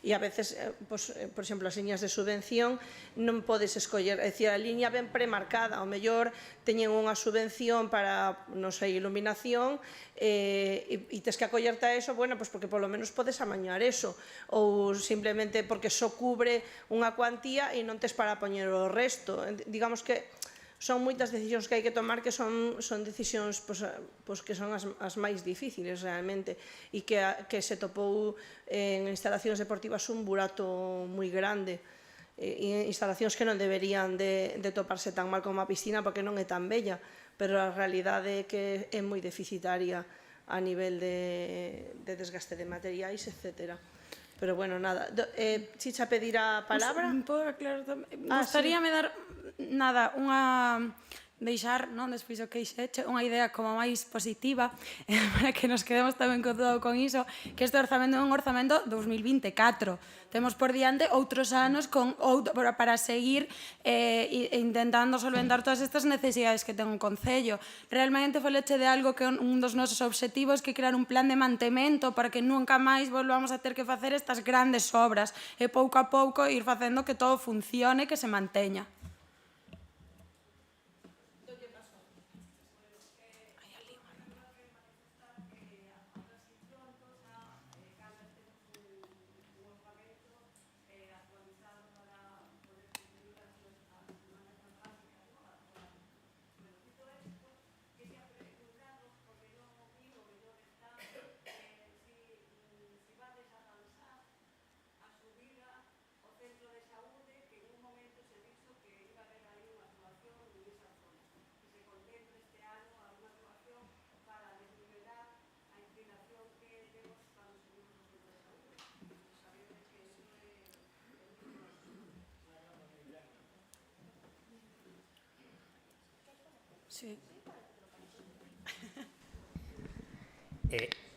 Speaker 1: e a veces, por exemplo, as liñas de subvención non podes escoller, é dicir, a liña ben premarcada, ao mellor teñen unha subvención para, non sei, iluminación, e tes que acollerte a eso, bueno, pois porque polo menos podes amañar eso, ou simplemente porque só cubre unha cuantía e non tes para poñer o resto. Digamos que son moitas decisións que hai que tomar que son decisións que son as máis difíciles realmente e que se topou en instalacións deportivas un burato moi grande, instalacións que non deberían de toparse tan mal como a piscina porque non é tan bella, pero a realidade é que é moi deficitaria a nivel de desgaste de materiais, etc. Pero bueno, nada. Chicha pedirá a palabra?
Speaker 2: Gostaríame dar, nada, deixar, non, despois o que dixeche, unha idea como máis positiva, para que nos quedemos tamén con todo con iso, que este orzamento é un orzamento 2024. Temos por diante outros anos para seguir intentando solventar todas estas necesidades que ten o Concello. Realmente faleche de algo que é un dos nosos obxectivos, que é crear un plan de mantemento para que nunca máis volvamos a ter que facer estas grandes obras e pouco a pouco ir facendo que todo funcione e que se manteña. Sí.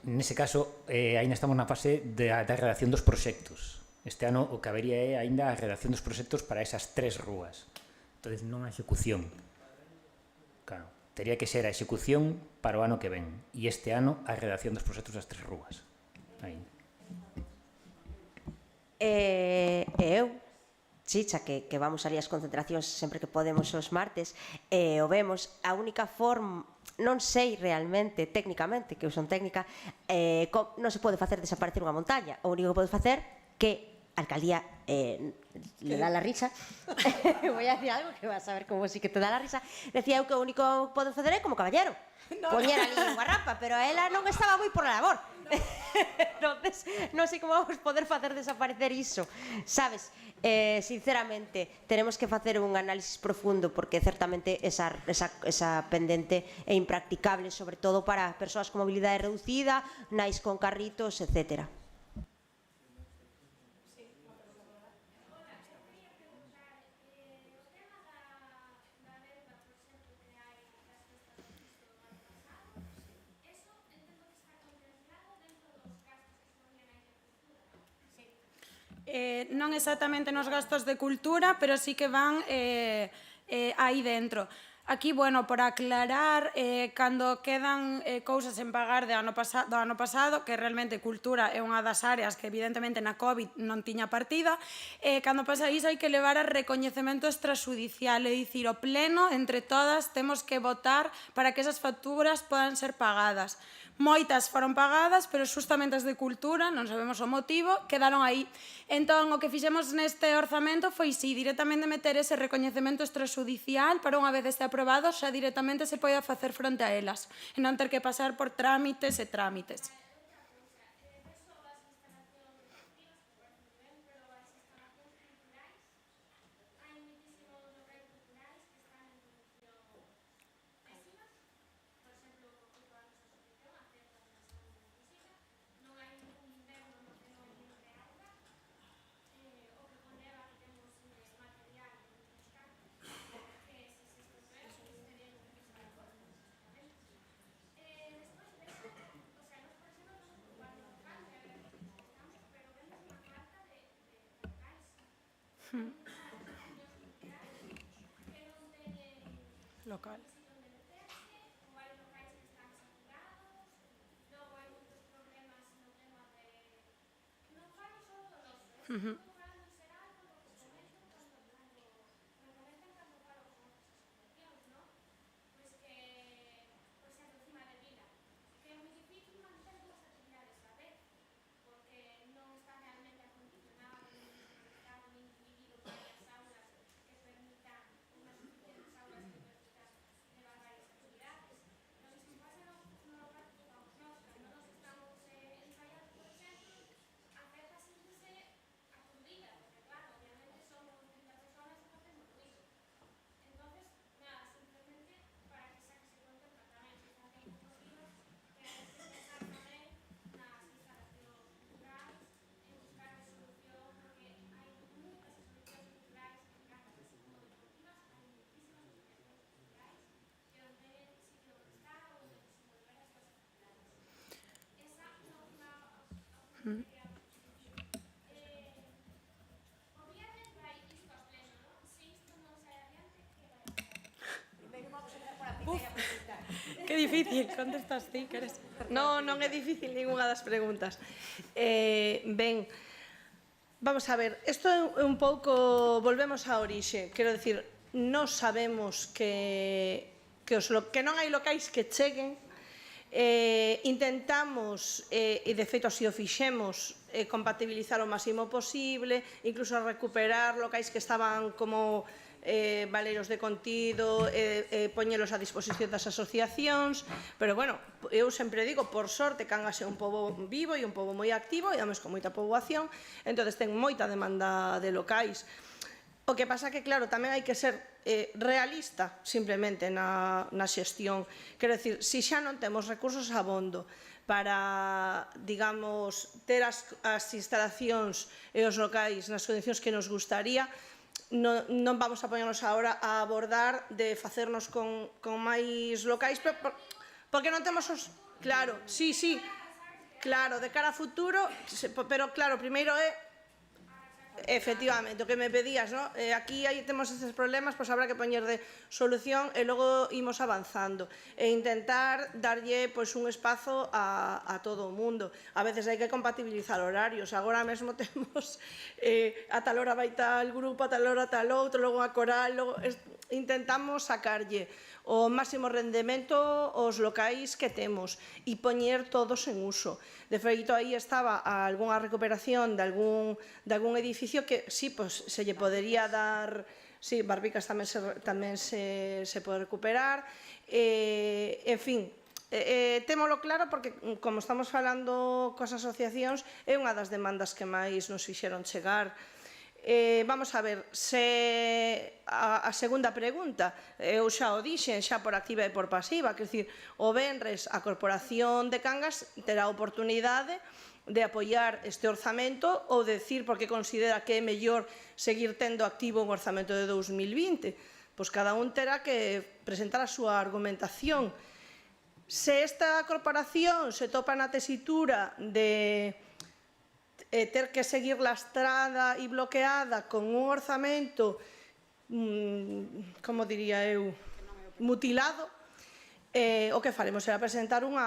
Speaker 7: Nese caso, ainda estamos na fase da redacción dos proxectos. Este ano o que habería é ainda a redacción dos proxectos para esas 3 rúas. Entón, non a execución. Claro, teria que ser a execución para o ano que ven. E este ano a redacción dos proxectos das 3 rúas. Ainda.
Speaker 4: Eu, Chicha, que vamos ali ás concentracións sempre que podemos os martes, o vemos, a única forma, non sei realmente, técnicamente, que eu son técnica, non se pode facer desaparecer unha montaña. O único que pode facer que a alcaldía le dá la risa, voy a decir algo que vas a ver como sí que te dá la risa, decía eu que o único que pode facer é como caballero, poñer ali unha rampa, pero ela non estaba moi por a labor. Entonces, non sei como vamos poder facer desaparecer iso, sabes? Sinceramente, tenemos que facer un análisis profundo porque certamente esa pendente é impracticable, sobre todo para persoas con mobilidade reducida, nais con carritos, etcétera.
Speaker 2: Non exactamente nos gastos de cultura, pero sí que van aí dentro. Aquí, bueno, por aclarar, cando quedan cousas en pagar do ano pasado, que realmente cultura é unha das áreas que evidentemente na COVID non tiña partida, cando pasa iso hai que levar a recoñecemento extrajudicial, é dicir, o pleno, entre todas, temos que votar para que esas facturas podan ser pagadas. Moitas foron pagadas, pero justamente as de cultura, non sabemos o motivo, quedaron aí. Entón, o que fixemos neste orzamento foi, si, directamente meter ese recoñecemento extrajudicial para unha vez este aprobado, xa directamente se poida facer fronte a elas, e non ter que pasar por trámites e trámites. Local. Que difícil, contestas ti, que eres...
Speaker 1: Non é difícil ninguna das preguntas. Ben, vamos a ver, isto é un pouco, volvemos á orixe, quero dicir, non sabemos que non hai locais que cheguen, intentamos, e de feito así o fixemos, compatibilizar o máximo posible, incluso recuperar locais que estaban como valeiros de contido, poñelos a disposición das asociacións, pero bueno, eu sempre digo, por sorte, Cangas é un pobo vivo e un pobo moi activo e además con moita poboación, entonces ten moita demanda de locais. O que pasa que, claro, tamén hai que ser realista simplemente na xestión. Quero dicir, se xa non temos recursos abondo para, digamos, ter as instalacións e os locais nas condicións que nos gustaría, non vamos a poñernos agora a abordar de facernos con máis locais, porque non temos os... Claro, sí, claro, de cara a futuro, pero claro, primeiro é efectivamente, o que me pedías, ¿no? Aquí temos estes problemas, pois habrá que poñer de solución e logo imos avanzando e intentar darlle un espazo a todo o mundo. A veces hai que compatibilizar horarios, agora mesmo temos a tal hora vai tal grupo, a tal hora tal outro, logo a coral, intentamos sacarlle o máximo rendemento aos locais que temos e poñer todos en uso. De feito, aí estaba algunha recuperación de algún edificio que sí, se lle podería dar... Sí, Barbicas tamén se pode recuperar. En fin, témolo claro porque, como estamos falando cos asociacións, é unha das demandas que máis nos fixeron chegar. Vamos a ver, a segunda pregunta, eu xa o dixen, xa por activa e por pasiva, quer dicir, o venres a Corporación de Cangas terá a oportunidade de apoiar este orzamento ou decir porque considera que é mellor seguir tendo activo un orzamento de 2020. Pois cada un terá que presentar a súa argumentación. Se esta corporación se topa na tesitura de ter que seguir lastrada e bloqueada con un orzamento, como diría eu, mutilado, o que faremos será presentar un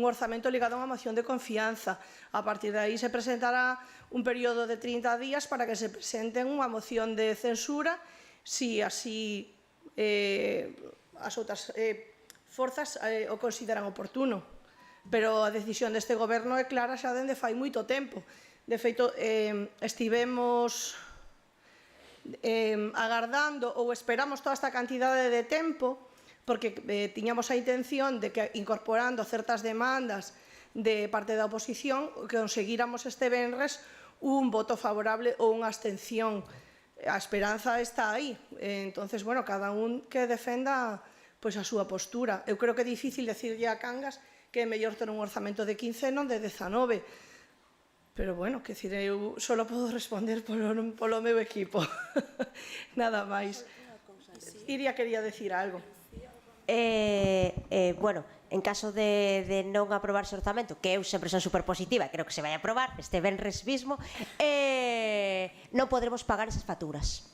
Speaker 1: orzamento ligado a unha moción de confianza. A partir de aí se presentará un período de 30 días para que se presenten unha moción de censura si así as outras forzas o consideran oportuno. Pero a decisión deste goberno é clara xa dende fai moito tempo. De feito, estivemos agardando ou esperamos toda esta cantidade de tempo porque tiñamos a intención de que incorporando certas demandas de parte da oposición conseguíramos este venres un voto favorable ou unha abstención. A esperanza está aí. Entonces, bueno, cada un que defenda a súa postura. Eu creo que é difícil decirlle a Cangas que é mellor ter un orzamento de 15 e non de 19. Pero, bueno, que decir, eu só podo responder polo meu equipo. Nada máis. Iria quería decir algo.
Speaker 4: Bueno, en caso de non aprobarse o orzamento, que eu sempre son superpositiva, creo que se vai aprobar este venres mismo, non podremos pagar esas facturas.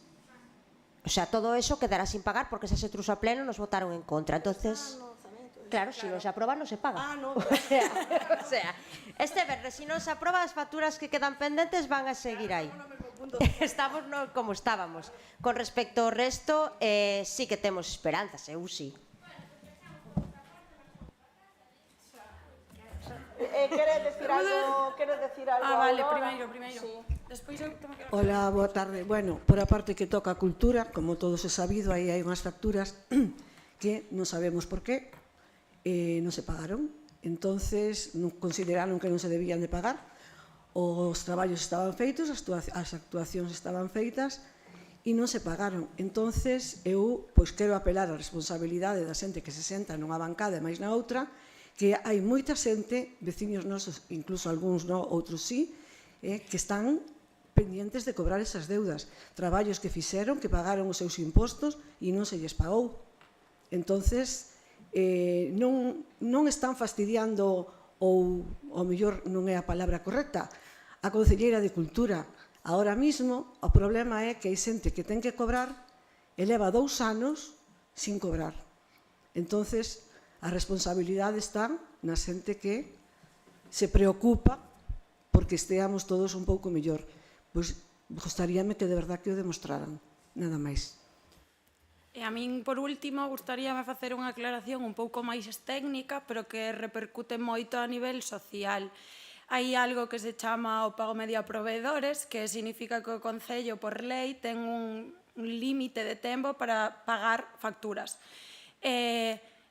Speaker 4: O sea, todo eso quedará sin pagar porque esas outros a pleno nos votaron en contra. Entonces... Claro, se non se aproba non se paga. O sea, este venres, se non se aproba, as facturas que quedan pendentes van a seguir aí. Estamos como estábamos. Con respecto ao resto, sí que temos esperanzas, eu sí.
Speaker 1: Queres decir algo?
Speaker 2: Vale, primeiro. Despois eu tomo que...
Speaker 8: Hola, boa tarde. Bueno, por a parte que toca a cultura, como todos é sabido, aí hai unhas facturas que non sabemos por qué non se pagaron. Entonces, consideraron que non se debían de pagar. Os traballos estaban feitos, as actuacións estaban feitas e non se pagaron. Entonces, eu quero apelar a responsabilidade da xente que se senta nunha bancada e máis na outra, que hai moita xente, veciños nosos, incluso algúns non, outros sí, que están pendientes de cobrar esas deudas. Traballos que fixeron, que pagaron os seus impostos e non se lles pagou. Entonces, non están fastidiando, ou ao mellor non é a palabra correcta, a Concelleira de Cultura. Ahora mismo, o problema é que hai xente que ten que cobrar e leva 2 anos sin cobrar. Entonces, A responsabilidade está na xente que se preocupa porque esteamos todos un pouco mellor. Pois gostaríame que de verdad que o demostraran, nada máis.
Speaker 2: E a min, por último, gustaríame facer unha aclaración un pouco máis técnica, pero que repercute moito a nivel social. Hai algo que se chama o pago medio a proveedores, que significa que o Concello, por lei, ten un límite de tempo para pagar facturas.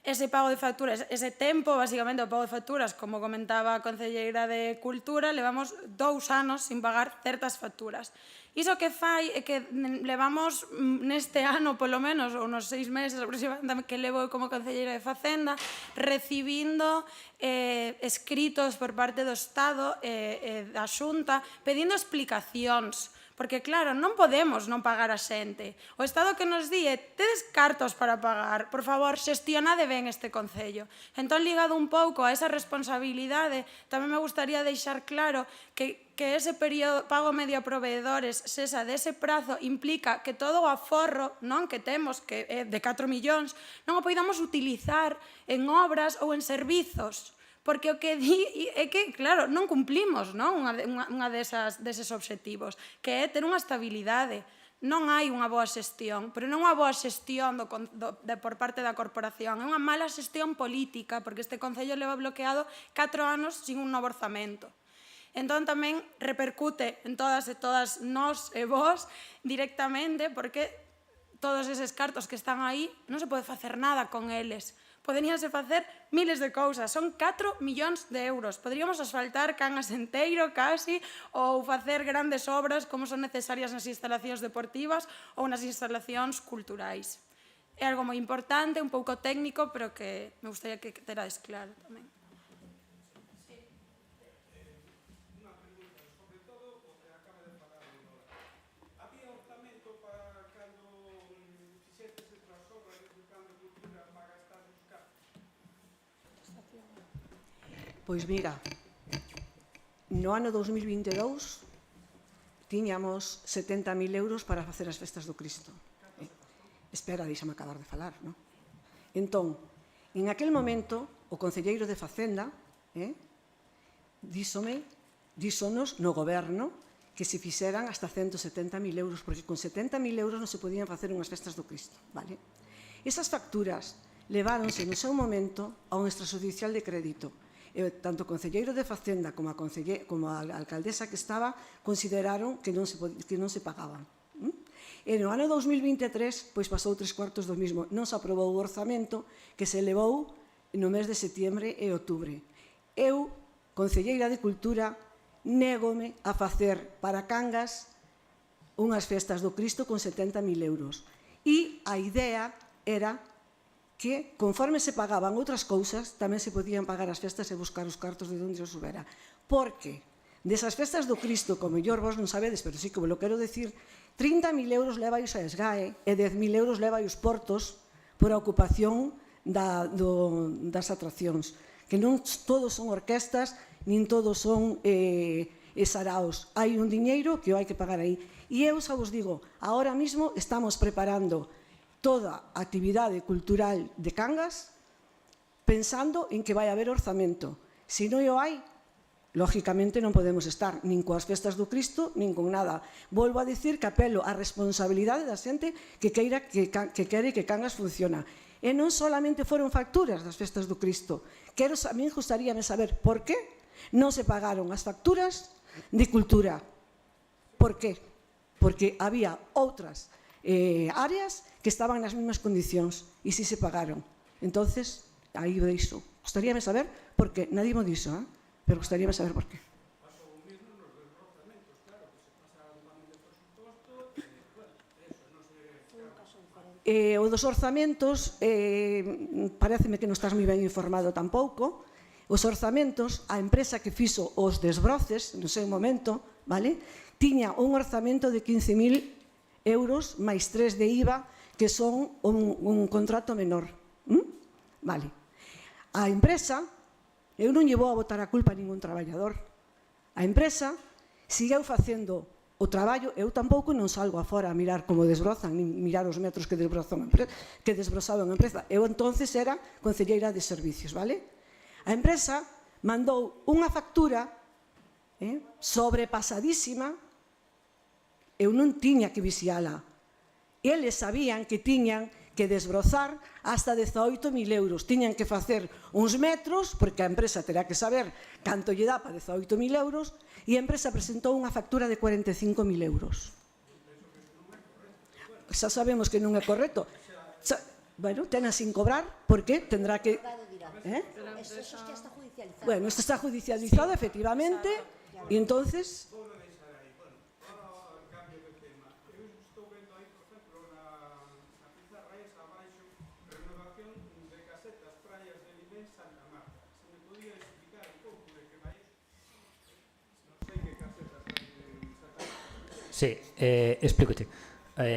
Speaker 2: Ese pago de facturas, ese tempo, basicamente, o pago de facturas, como comentaba a Concelleira de Cultura, levamos 2 anos sin pagar certas facturas. Iso que fai é que levamos neste ano, polo menos, ou nos 6 meses aproximadamente que levo como Concelleira de Facenda, recibindo escritos por parte do Estado e da Xunta pedindo explicacións. Porque, claro, non podemos non pagar a xente. O Estado que nos di, tedes cartos para pagar, por favor, xestionade ben este Concello. Entón, ligado un pouco a esa responsabilidade, tamén me gustaría deixar claro que ese período pago medio a proveedores, sesa dese prazo, implica que todo o aforro que temos, que é de 4 millóns, non o poidamos utilizar en obras ou en servizos. Porque o que di é que, claro, non cumplimos unha deses obxectivos, que é ter unha estabilidade. Non hai unha boa xestión, pero non unha boa xestión por parte da corporación, é unha mala xestión política, porque este Concello leva bloqueado 4 anos sin un novo orzamento. Entón, tamén repercute en todas e todas nós e vós directamente, porque todos eses cartos que están aí non se pode facer nada con eles. Poderíanse facer miles de cousas, son 4 millóns de euros. Poderíamos asfaltar Cangas enteiro, casi, ou facer grandes obras como son necesarias nas instalacións deportivas ou nas instalacións culturais. É algo moi importante, un pouco técnico, pero que me gustaría que terades claro tamén.
Speaker 8: Pois mira, no ano 2022 tiñamos 70.000 euros para facer as festas do Cristo. Espera, deixame acabar de falar, non? Entón, en aquel momento, o concelleiro de Facenda díxonos no goberno que se fixeran hasta 170.000 euros, porque con 70.000 euros non se podían facer unhas festas do Cristo, vale? Esas facturas leváronse no seu momento a un extrajudicial de crédito. Tanto o concelleiro de Facenda como a alcaldesa que estaba consideraron que non se pagaban. E no ano 2023 pois pasou 3/4 do mismo. Non se aprobou o orzamento que se levou no mes de setembro e outubro. Eu, concelleira de Cultura, négome a facer para Cangas unhas festas do Cristo con 70.000 euros. E a idea era que, conforme se pagaban outras cousas, tamén se podían pagar as festas e buscar os cartos de onde os houbera. Porque desas festas do Cristo, como mellor vos non sabedes, pero sí que vos lo quero decir, 30.000 euros leva a SGAE e 10.000 euros leva os portos por a ocupación das atraccións. Que non todos son orquestas, nin todos son saraos. Hai un diñeiro que o hai que pagar aí. E eu xa vos digo, ahora mismo estamos preparando toda a actividade cultural de Cangas pensando en que vai haber orzamento. Se non o hai, lógicamente non podemos estar nin coas festas do Cristo, nin con nada. Volvo a dicir que apelo á responsabilidade da xente que quere que Cangas funciona. E non solamente foron facturas das festas do Cristo. A mí gustaríame saber por qué non se pagaron as facturas de cultura. Por qué? Porque había outras áreas que estaban nas mesmas condicións e si se pagaron. Entonces, aí o deixo. Gustaríame saber por qué. Nadie mo dixo, pero gustaríame saber por qué. O dos orzamentos, pareceme que non estás moi ben informado tampouco. Os orzamentos, a empresa que fixo os desbroces no seu momento, vale, tiña un orzamento de 15.000 euros máis 3 de IVA, que son un contrato menor. Vale. A empresa, eu non lle vou a botar a culpa a ningún traballador. A empresa segueu facendo o traballo, eu tampouco non salgo afora a mirar como desbrozan, nin mirar os metros que desbrozaban a empresa. Eu entonces era concelleira de servicios, vale? A empresa mandou unha factura sobrepasadísima, eu non tiña que vixiala. Eles sabían que tiñan que desbrozar hasta 18.000 euros. Tiñan que facer uns metros, porque a empresa terá que saber canto lle dá para 18.000 euros, e a empresa presentou unha factura de 45.000 euros. Xa sabemos que non é correcto. Bueno, tena sin cobrar, porque tendrá que...
Speaker 4: Eso xa está judicializado.
Speaker 8: Bueno, isto está judicializado, efectivamente, e entonces...
Speaker 7: Sí, explícote.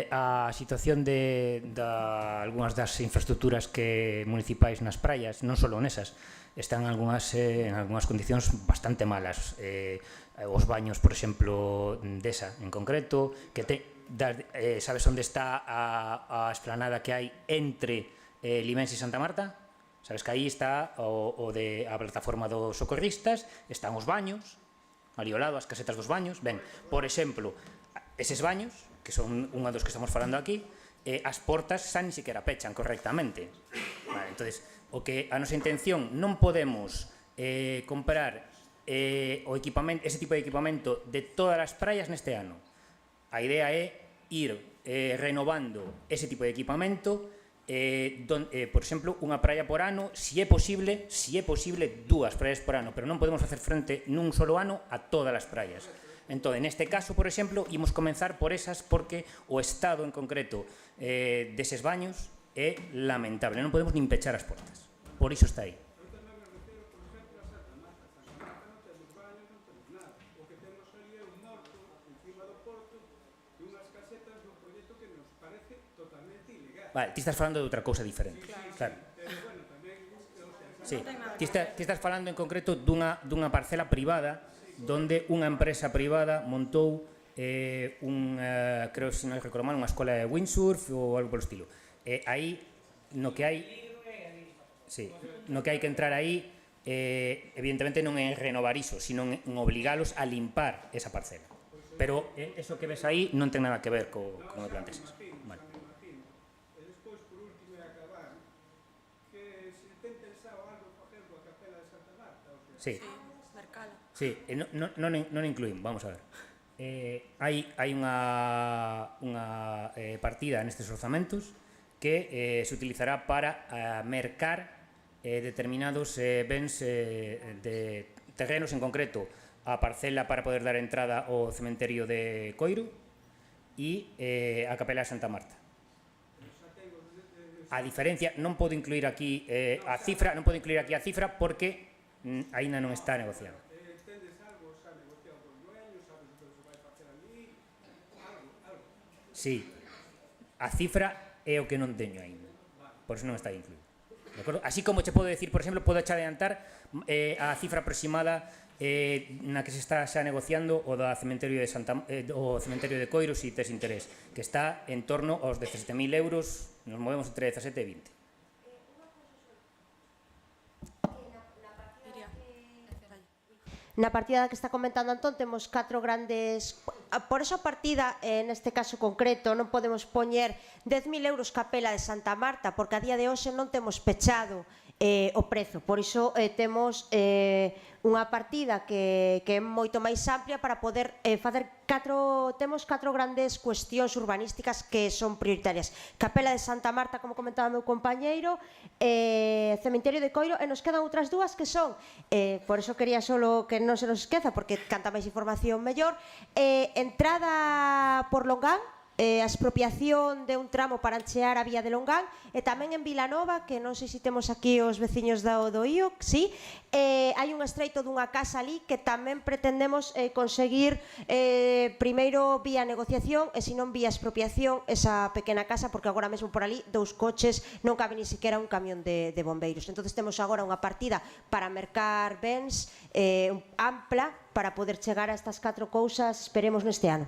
Speaker 7: A situación de algunhas das infraestructuras municipais nas praias, non só nesas, están en algunhas condicións bastante malas. Os baños, por exemplo, desa en concreto, que sabes onde está a esplanada que hai entre Limense e Santa Marta? Sabes que aí está a plataforma dos socorristas, están os baños, ali ao lado, as casetas dos baños. Ben, por exemplo, eses baños, que son unha dos que estamos falando aquí, as portas xa ni sequera pechan correctamente. Entonces, a nosa intención, non podemos comprar ese tipo de equipamento de todas as praias neste ano. A idea é ir renovando ese tipo de equipamento, por exemplo, unha praia por ano, se é posible, 2 praias por ano, pero non podemos facer frente nun solo ano a todas as praias. Entón, neste caso, por exemplo, imos comenzar por esas porque o estado en concreto deses baños é lamentable. Non podemos nin pechar as portas. Por iso está aí. Vale, ti estás falando de outra cousa diferente. Claro. Sí, ti estás falando en concreto dunha parcela privada donde unha empresa privada montou creo, se non recordo mal, unha escola de windsurf ou algo polo estilo. Aí, no que hai que entrar aí, evidentemente non é renovar iso, sino en obligalos a limpar esa parcela. Pero eso que ves aí non ten nada que ver co que planteses. Vale.
Speaker 5: E despois, por último, e acabar, que se ten pensado algo facer coa capela de Santa Marta?
Speaker 7: Sí. Sí, non incluín, vamos a ver. Hai unha partida nestes orzamentos que se utilizará para mercar determinados bens de terrenos, en concreto a parcela para poder dar entrada ao cementerio de Coiro e a capela de Santa Marta. A diferencia, non podo incluir aquí a cifra porque aínda non está negociado. Sí, a cifra é o que non teño aínda, por iso non está incluído. De acordo? Así como che podo decir, por exemplo, podo che adiantar a cifra aproximada na que se está xa negociando o do cementerio de Coiro, se tes interés, que está en torno aos 17.000 euros, nos movemos entre 17 e 20.
Speaker 4: Na partida que está comentando Antón temos 4 grandes... Por esa partida, neste caso concreto, non podemos poñer 10.000 euros capela de Santa Marta, porque a día de hoxe non temos pechado o prezo. Por iso temos unha partida que é moito máis amplia para poder facer temos 4 grandes cuestións urbanísticas que son prioritarias. Capela de Santa Marta, como comentaba o meu compañeiro, Cementerio de Coiro, e nos quedan outras dúas que son, por iso quería solo que non se nos esqueza, porque canta máis información mellor, entrada por Longán, a expropiación de un tramo para anchear a vía de Longán, e tamén en Vilanova, que non sei se temos aquí os veciños do IO, sí, hai un estreito dunha casa ali que tamén pretendemos conseguir primeiro vía negociación e senón vía expropiación esa pequena casa, porque agora mesmo por ali 2 coches non cabe ni siquiera un camión de bombeiros. Entonces temos agora unha partida para mercar bens ampla para poder chegar a estas 4 cousas, esperemos neste ano.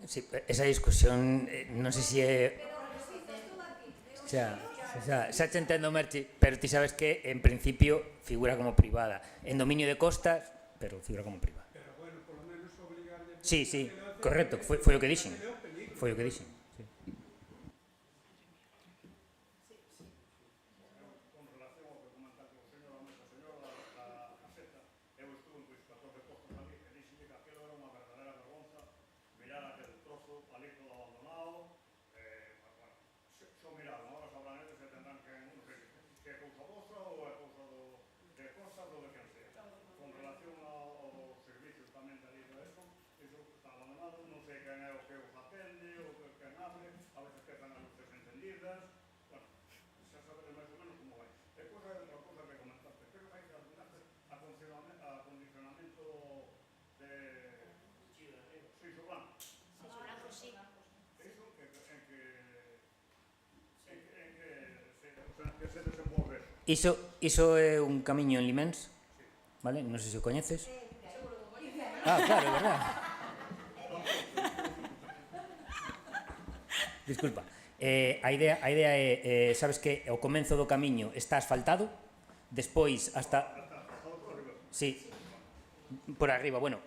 Speaker 7: Sí, esa discusión, non sei se é... Xa te entendo, Merchi, pero ti sabes que en principio figura como privada. En dominio de costas, pero figura como privada.
Speaker 5: Pero bueno, por lo menos obligarle...
Speaker 7: Sí, sí, correcto, foi o que dixen. Foi o que dixen. Sí.
Speaker 3: Con relación ao que comentar con o señor a Seta, eu estuve pois 14 postos ali e dixen que aquilo era unha verdadeira vergonza mirar aquel trozo ali todo abandonado, só miraron, ahora sabrán eles e tendrán que, non sei, se é cousa vosa ou é cousa de cosas ou de quen sea. Con relación aos servicios tamén de ali de eso está abandonado, non sei quen é o que os atende ou quen abre, a veces que están as luces encendidas, bueno, xa sabedes máis ou menos como vai. E cousa é outra cousa que comentaste, creo que hai que apuntarse a condicionamento de... Seixo Blanco. Eso que se desenvolve.
Speaker 7: Iso é un camiño en Limens, vale? Non sei se o coñeces. Ah, claro, é verdad. Disculpa. A idea é, sabes que ao comenzo do camiño está asfaltado, despois hasta... Sí, por arriba, bueno,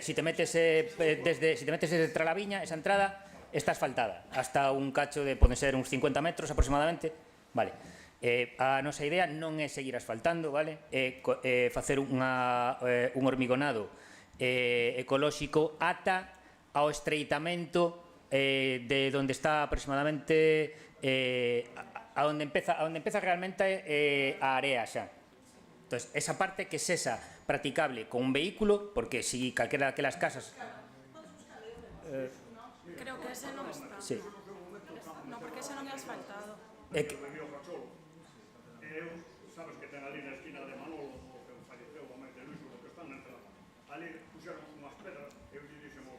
Speaker 7: si te metes desde Tralaviña, esa entrada está asfaltada, hasta un cacho de, pode ser uns 50 metros aproximadamente, vale. A nosa idea non é seguir asfaltando, vale? É facer un hormigonado ecolóxico ata ao estreitamento de onde está aproximadamente a onde empeza realmente a area xa. Entón, esa parte que sexa practicable con un vehículo, porque si calquera daquelas casas...
Speaker 2: Creo que ese non está.
Speaker 7: Sí.
Speaker 2: No, porque ese non é asfaltado.
Speaker 7: É que...
Speaker 3: Eu, sabes que ten ali na esquina de Manolo, o que falleceu, o Maite Luis, o que están na entrada. Ali puxeron unhas pedras, eu lle dixemos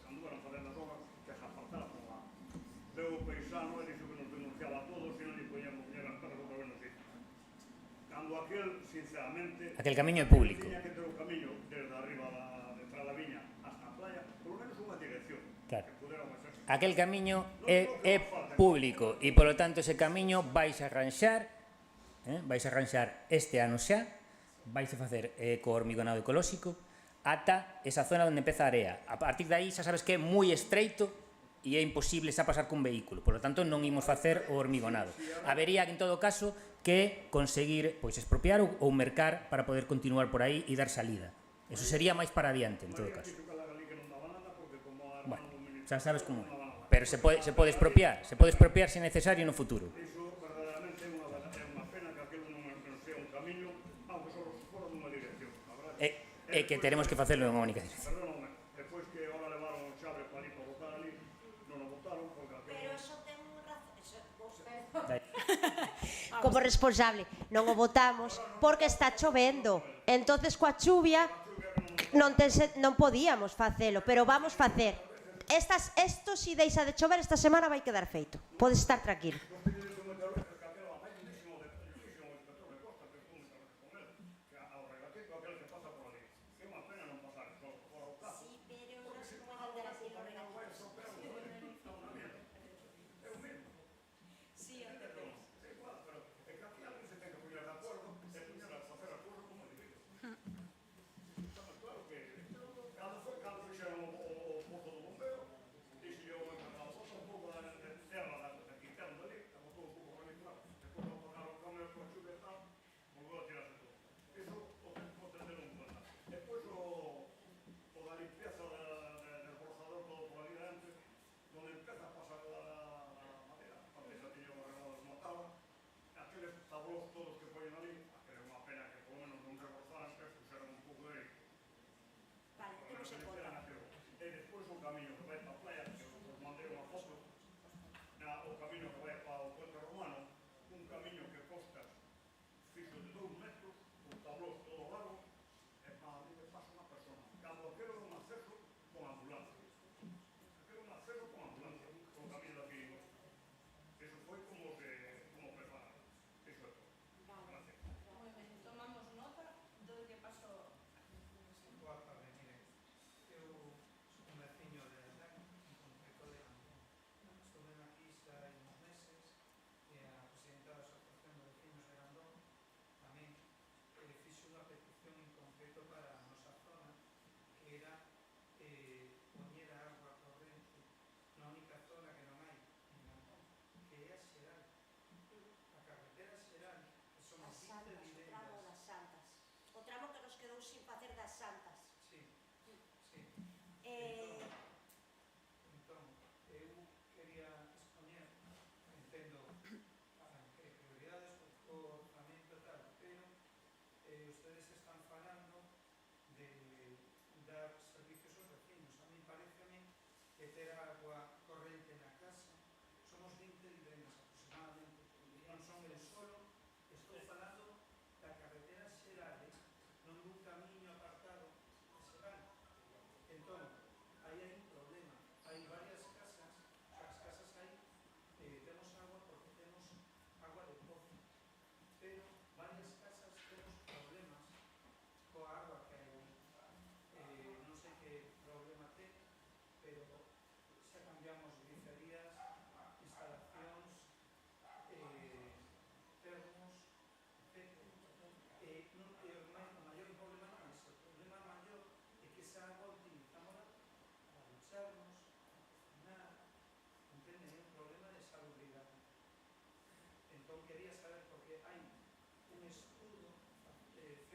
Speaker 3: cando eran facendo as obras, que se apartaran por lá. Deu o paisano e dixo que nos denunciaba a todos e non lle poñamos poñer as pedras outra vez no sitio. Cando aquel, sinceramente...
Speaker 7: Aquel camiño é público.
Speaker 3: Tiña que ter o camiño desde arriba de Tralaviña hasta a playa, por lo menos unha dirección.
Speaker 7: Claro.
Speaker 3: Que pudéramos hacer.
Speaker 7: Aquel camiño é público e, polo tanto, ese camiño vais a arranxar este ano xa, vais a facer co hormigonado ecolóxico ata esa zona onde empeza a area. A partir de aí xa sabes que é moi estreito e é imposible xa pasar cun vehículo, polo tanto non imos facer o hormigonado. Habería, en todo caso, que conseguir pois expropiar ou mercar para poder continuar por aí e dar salida. Eso sería máis para adiante, en todo caso. Bueno, xa sabes como é. Pero se pode expropiar se é necesario no futuro.
Speaker 3: Iso verdadeiramente é unha pena que aquilo non sea un camiño, aunque só fora nunha dirección.
Speaker 7: É que teremos que facelo en unha única dirección.
Speaker 3: Perdóname, despois que ahora levaron o chave para ali para botar ali, non o botaron porque aquilo...
Speaker 4: Pero eso ten razón. Como responsable, non o votamos porque está chovendo. Entonces coa chuvia non podíamos facelo, pero vamos facer. Isto si deixa de chover esta semana vai quedar feito. Podes estar tranquilo.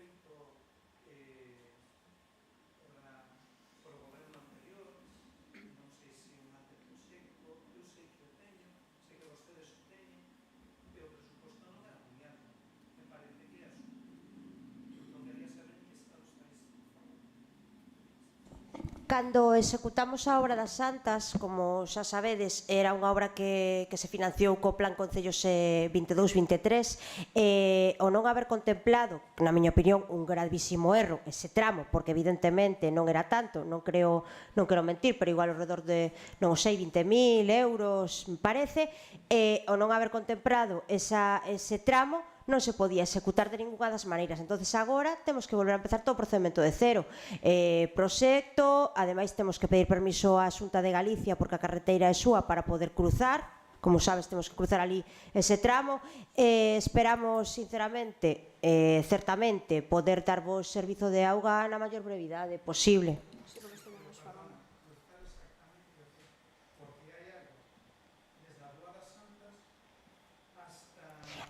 Speaker 5: feito por o goberno anterior, non sei se un anteproxecto, eu sei que o teño, sei que vostedes o teñen, e o presuposto non era moi alto, me parece que é así. Non quería saber en que estado está isto.
Speaker 4: Cando executamos a obra das Santas, como xa sabedes, era unha obra que se financiou co Plan Concellos 22-23, o non haber contemplado, na miña opinión, un gravísimo erro ese tramo, porque evidentemente non era tanto, non quero mentir, pero igual ao redor de, non sei, 20.000 euros, me parece, o non haber contemplado ese tramo, non se podía executar de ninguna das maneiras. Entonces agora temos que volver a empezar todo o procedimento de cero. Proxecto, ademais temos que pedir permiso á Xunta de Galicia porque a carreteira é súa para poder cruzar. Como sabes, temos que cruzar ali ese tramo. Esperamos, sinceramente, certamente, poder dar vos servizo de auga na maior brevidade posible.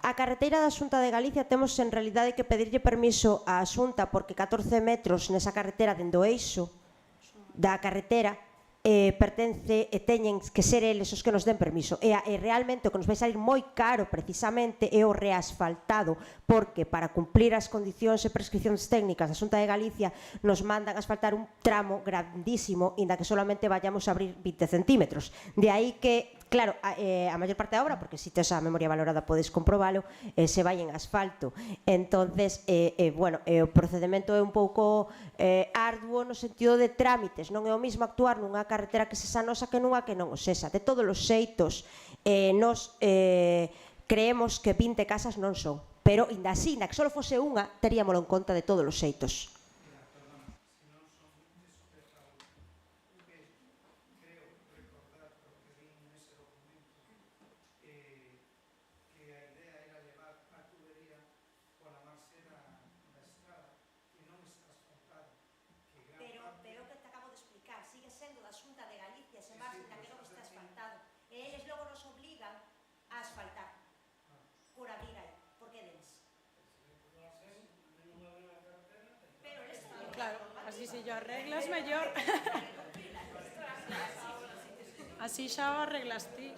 Speaker 4: A carreteira da Xunta de Galicia temos en realidade que pedirlle permiso á Xunta porque 14 metros nesa carretera dende o eixo da carretera pertence e teñen que ser eles os que nos den permiso. E realmente o que nos vai salir moi caro precisamente é o reasfaltado, porque para cumplir as condicións e prescripcións técnicas da Xunta de Galicia nos mandan asfaltar un tramo grandísimo, inda que solamente vayamos a abrir 20 centímetros. De aí que, claro, a maior parte da obra, porque se tes a memoria valorada podes comprobalo, se vai en asfalto. Entonces, bueno, o procedimento é un pouco arduo no sentido de trámites. Non é o mismo actuar nunha carretera que sexa nosa que nunha que non o sexa. De todos os xeitos, nos creemos que 20 casas non son, pero inda así, na que só fose unha, teríamolo en conta de todos os xeitos. Pero que te acabo de explicar, sigue sendo da Xunta de Galicia ese margen da que non está asfaltado. E eles logo nos obligan a asfaltar por abrir aí, porque deles. Pero eles
Speaker 2: Claro, así si yo arreglas mellor. Así xa o arreglas ti.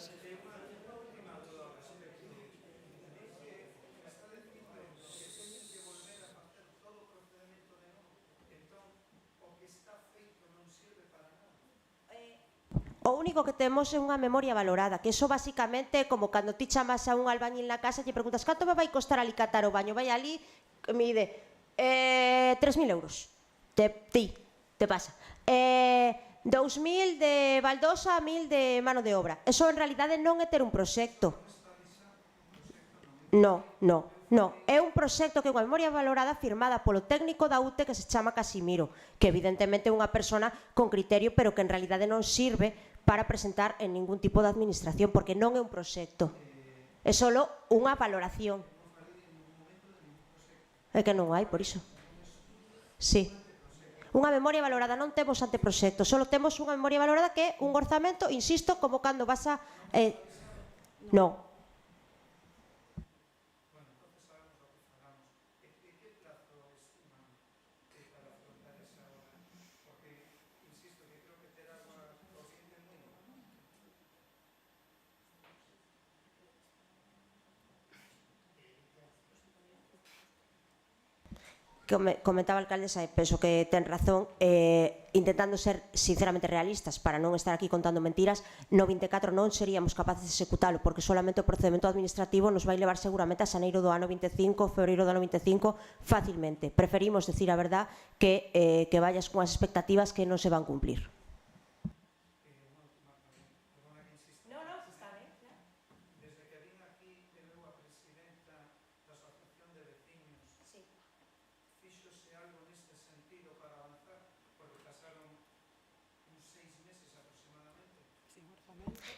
Speaker 4: O único que temos é unha memoria valorada, que eso basicamente é como cando ti chamas a un albañil na casa e lle preguntas canto me vai costar alicatar o baño, vai ali, mide 3.000 euros. Te pasa. 2.000 de baldosa, 1.000 de mano de obra. Eso en realidade non é ter un proxecto. No. É un proxecto que é unha memoria valorada firmada polo técnico da UTE que se chama Casimiro, que evidentemente é unha persona con criterio, pero que en realidade non sirve para presentar en ningún tipo de administración, porque non é un proxecto. É só unha valoración. É que non hai, por iso. Sí. Unha memoria valorada, non temos anteproxecto, só temos unha memoria valorada que é un orzamento, insisto, como cando vas a... Non. Comentaba a alcaldesa e penso que ten razón, intentando ser sinceramente realistas para non estar aquí contando mentiras, no 24 non seríamos capaces de executalo porque solamente o procedimento administrativo nos vai levar seguramente a xaneiro do ano 25, febreiro do ano 25 facilmente. Preferimos decir a verdad que vayas con as expectativas que non se van cumplir.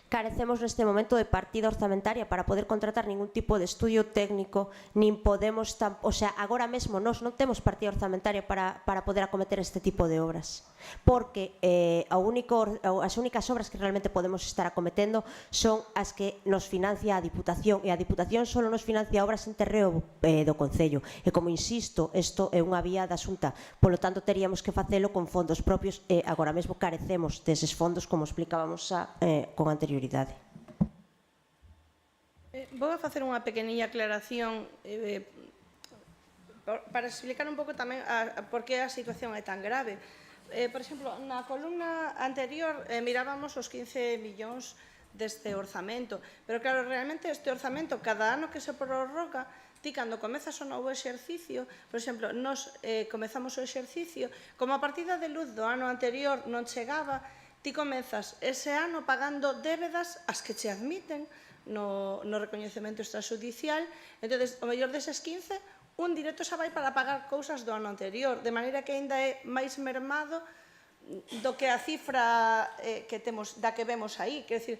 Speaker 4: Carecemos neste momento de partida orzamentaria para poder contratar ningún tipo de estudio técnico, nin podemos, o sea, agora mesmo nós non temos partida orzamentaria para poder acometer este tipo de obras, porque as únicas obras que realmente podemos estar acometendo son as que nos financia a Diputación, e a Diputación só nos financia obras en terreo do Concello, e como insisto, isto é unha vía da Xunta, polo tanto teríamos que facelo con fondos propios e agora mesmo carecemos deses fondos, como explicábamos con anterioridade.
Speaker 1: Vou a facer unha pequeniña aclaración para explicar un pouco tamén por que a situación é tan grave. Por exemplo, na columna anterior mirábamos os 15 millóns deste orzamento, pero claro, realmente este orzamento, cada ano que se prorroga, ti cando comezas o novo exercicio, por exemplo, nos comezamos o exercicio, como a partida de luz do ano anterior non chegaba, ti comezas ese ano pagando débedas as que che admiten no recoñecemento extrajudicial, entón, o mellor deses 15, un directo xa vai para pagar cousas do ano anterior, de maneira que aínda é máis mermado do que a cifra que temos, da que vemos aí. Quer dizer,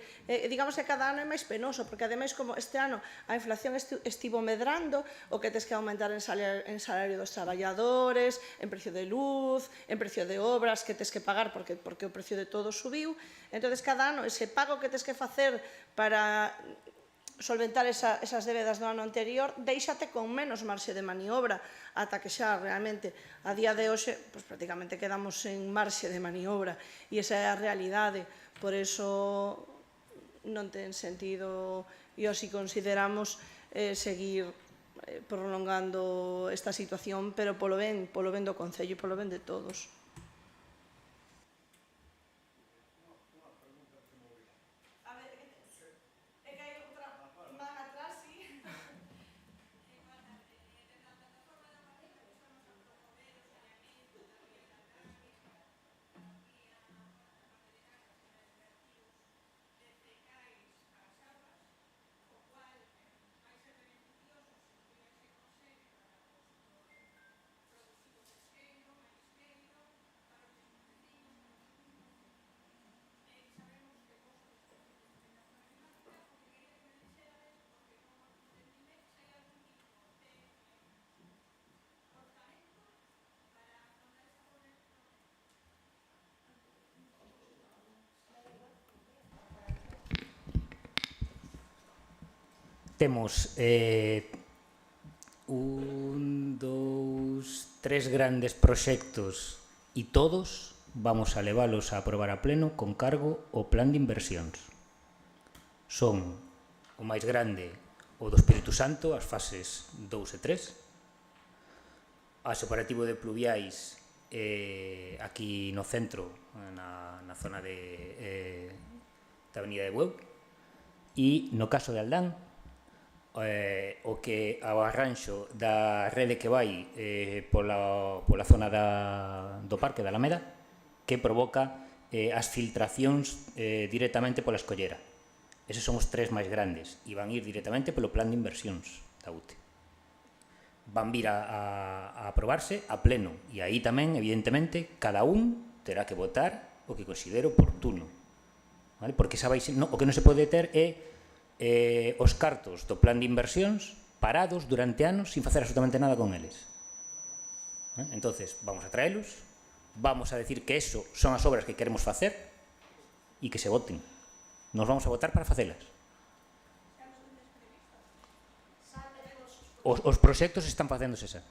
Speaker 1: digamos que cada ano é máis penoso, porque ademais como este ano a inflación estivo medrando, o que tes que aumentar en salario dos traballadores, en precio de luz, en precio de obras que tes que pagar porque o precio de todo subiu. Entón, cada ano ese pago que tes que facer para solventar esas débedas do ano anterior, deixate con menos marxe de maniobra, ata que xa realmente a día de hoxe prácticamente quedamos en marxe de maniobra, e esa é a realidade. Por iso non ten sentido, e así consideramos seguir prolongando esta situación, pero polo ben do Concello e polo ben de todos.
Speaker 7: Temos 1, 2, 3 grandes proxectos e todos vamos a leválos a aprobar a pleno con cargo ao plan de inversións. Son o máis grande o do Espírito Santo, as fases 2 e 3, a separativo de pluviais aquí no centro, na zona da Avenida de Bueu, e no caso de Aldán, o que ao arranxo da rede que vai pola zona do Parque da Alameda, que provoca as filtracións directamente pola escollera. Eses son os 3 máis grandes e van ir directamente polo plan de inversións da UTE. Van vir a aprobarse a pleno e aí tamén, evidentemente, cada un terá que votar o que considere oportuno, porque o que non se pode ter é os cartos do plan de inversións parados durante anos sin facer absolutamente nada con eles. Entonces, vamos a traelos, vamos a decir que eso son as obras que queremos facer e que se voten. Nos vamos a votar para facelas. Os proxectos están facéndose xa.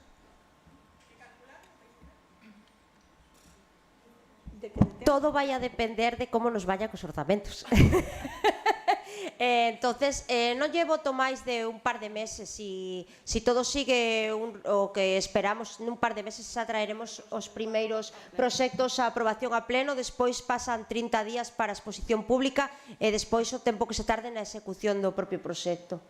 Speaker 4: Todo vai a depender de como nos vayan cos orzamentos. Entonces, non lle voto máis de un par de meses. Si todo sigue o que esperamos, nun par de meses xa traeremos os primeiros proxectos a aprobación a pleno, despois pasan 30 días para a exposición pública e despois o tempo que se tarde na execución do propio proxecto.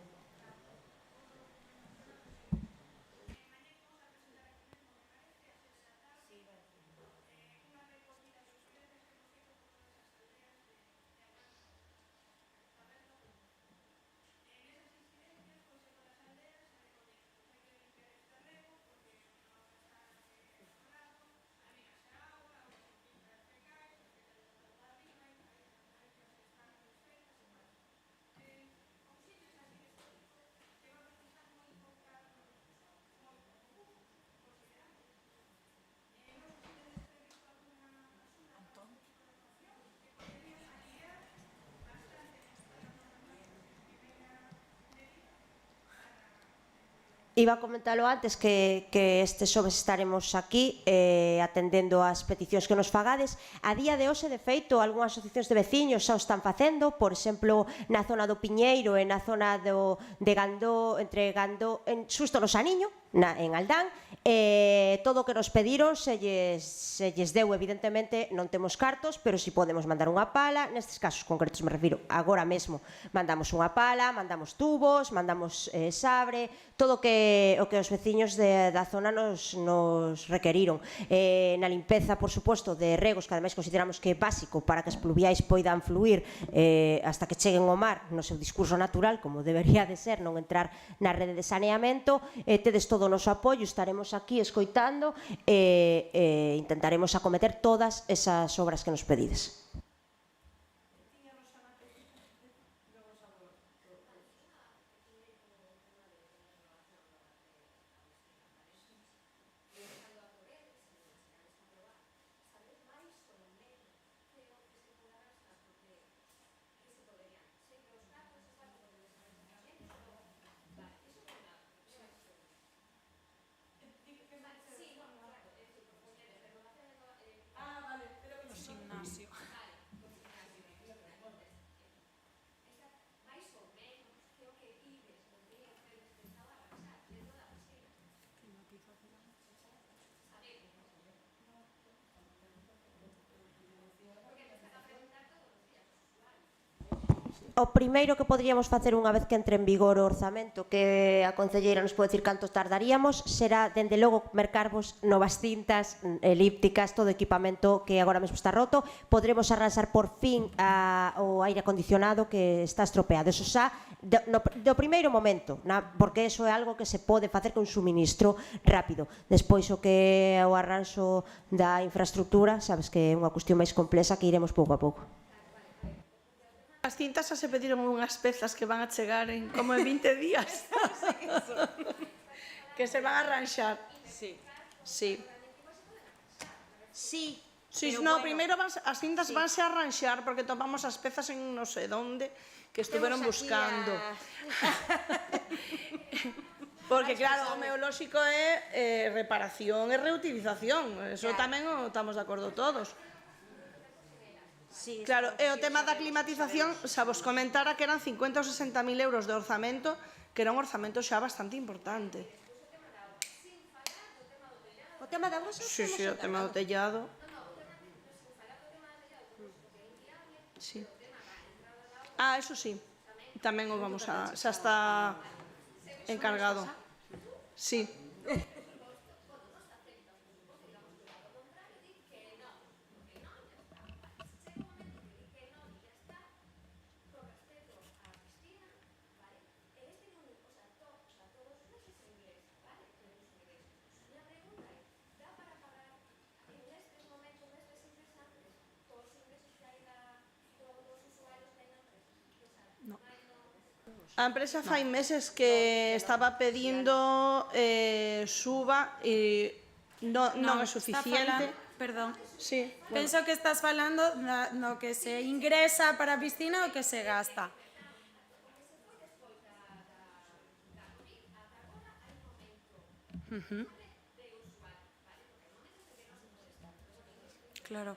Speaker 4: Iba a comentarlo antes que este xoves estaremos aquí atendendo as peticións que nos fagades. A día de hoxe, de feito, algunhas asociacións de veciños xa o están facendo, por exemplo, na zona do Piñeiro e na zona de Gandó, entre Gandó, xusto no Saniño, en Aldán, todo o que nos pediron se lles deu, evidentemente non temos cartos, pero si podemos mandar unha pala. Nestes casos concretos me refiro, agora mesmo mandamos unha pala, mandamos tubos, mandamos sabre, todo o que os veciños da zona nos requeriron. Na limpeza, por suposto, de regos, que ademais consideramos que é básico para que as pluviais poidan fluir hasta que cheguen ao mar no seu discurso natural, como debería de ser, non entrar na rede de saneamento. Tedes todo o noso apoio, estaremos aquí escoitando e intentaremos acometer todas esas obras que nos pedides. O primeiro que poderíamos facer unha vez que entre en vigor o orzamento, que a concelleira nos pode dicir canto tardaríamos, será, dende logo, mercarvos novas cintas, elípticas, todo o equipamento que agora mesmo está roto. Podremos arranxar por fin o aire acondicionado que está estropeado. Eso xa do primeiro momento, porque eso é algo que se pode facer con suministro rápido. Despois o que é o arranxo da infraestructura, sabes que é unha cuestión máis complexa que iremos pouco a pouco.
Speaker 1: As cintas xa se pediron unhas pezas que van a chegar en como en 20 días. Que se van a arranxar. Sí. Sí.
Speaker 4: Sí.
Speaker 1: Sí, no, primeiro as cintas vanse a arranxar porque tomamos as pezas en non sei onde que estuveron buscando. Porque claro, o meu lóxico é reparación e reutilización. Eso tamén o estamos de acordo todos. Claro, e o tema da climatización, xa vos comentara que eran 50 ou 60.000 euros de orzamento, que era un orzamento xa bastante importante.
Speaker 4: O tema da auga?
Speaker 1: Sí, o tema do tellado. Sí. Eso sí, tamén o vamos a... xa está encargado. Sí. A empresa fai meses que estaba pedindo suba e non é suficiente.
Speaker 2: Perdón.
Speaker 1: Sí.
Speaker 2: Penso que estás falando no que se ingresa para a piscina ou que se gasta. Claro.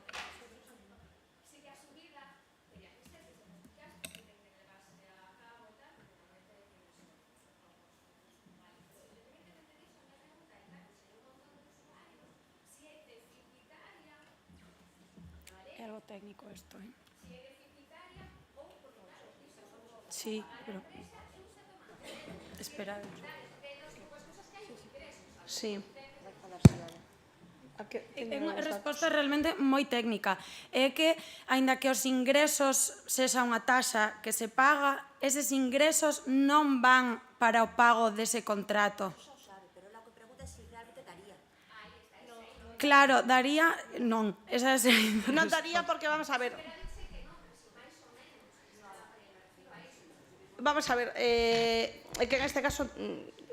Speaker 2: É algo técnico isto, ¿eh? Sí, pero... Espera.
Speaker 1: Sí.
Speaker 2: É unha resposta realmente moi técnica. É que, aínda que os ingresos sexa unha taxa que se paga, eses ingresos non van para o pago dese contrato. Claro, daría... Non, esa é...
Speaker 1: Non daría porque, vamos a ver... Vamos a ver, é que en este caso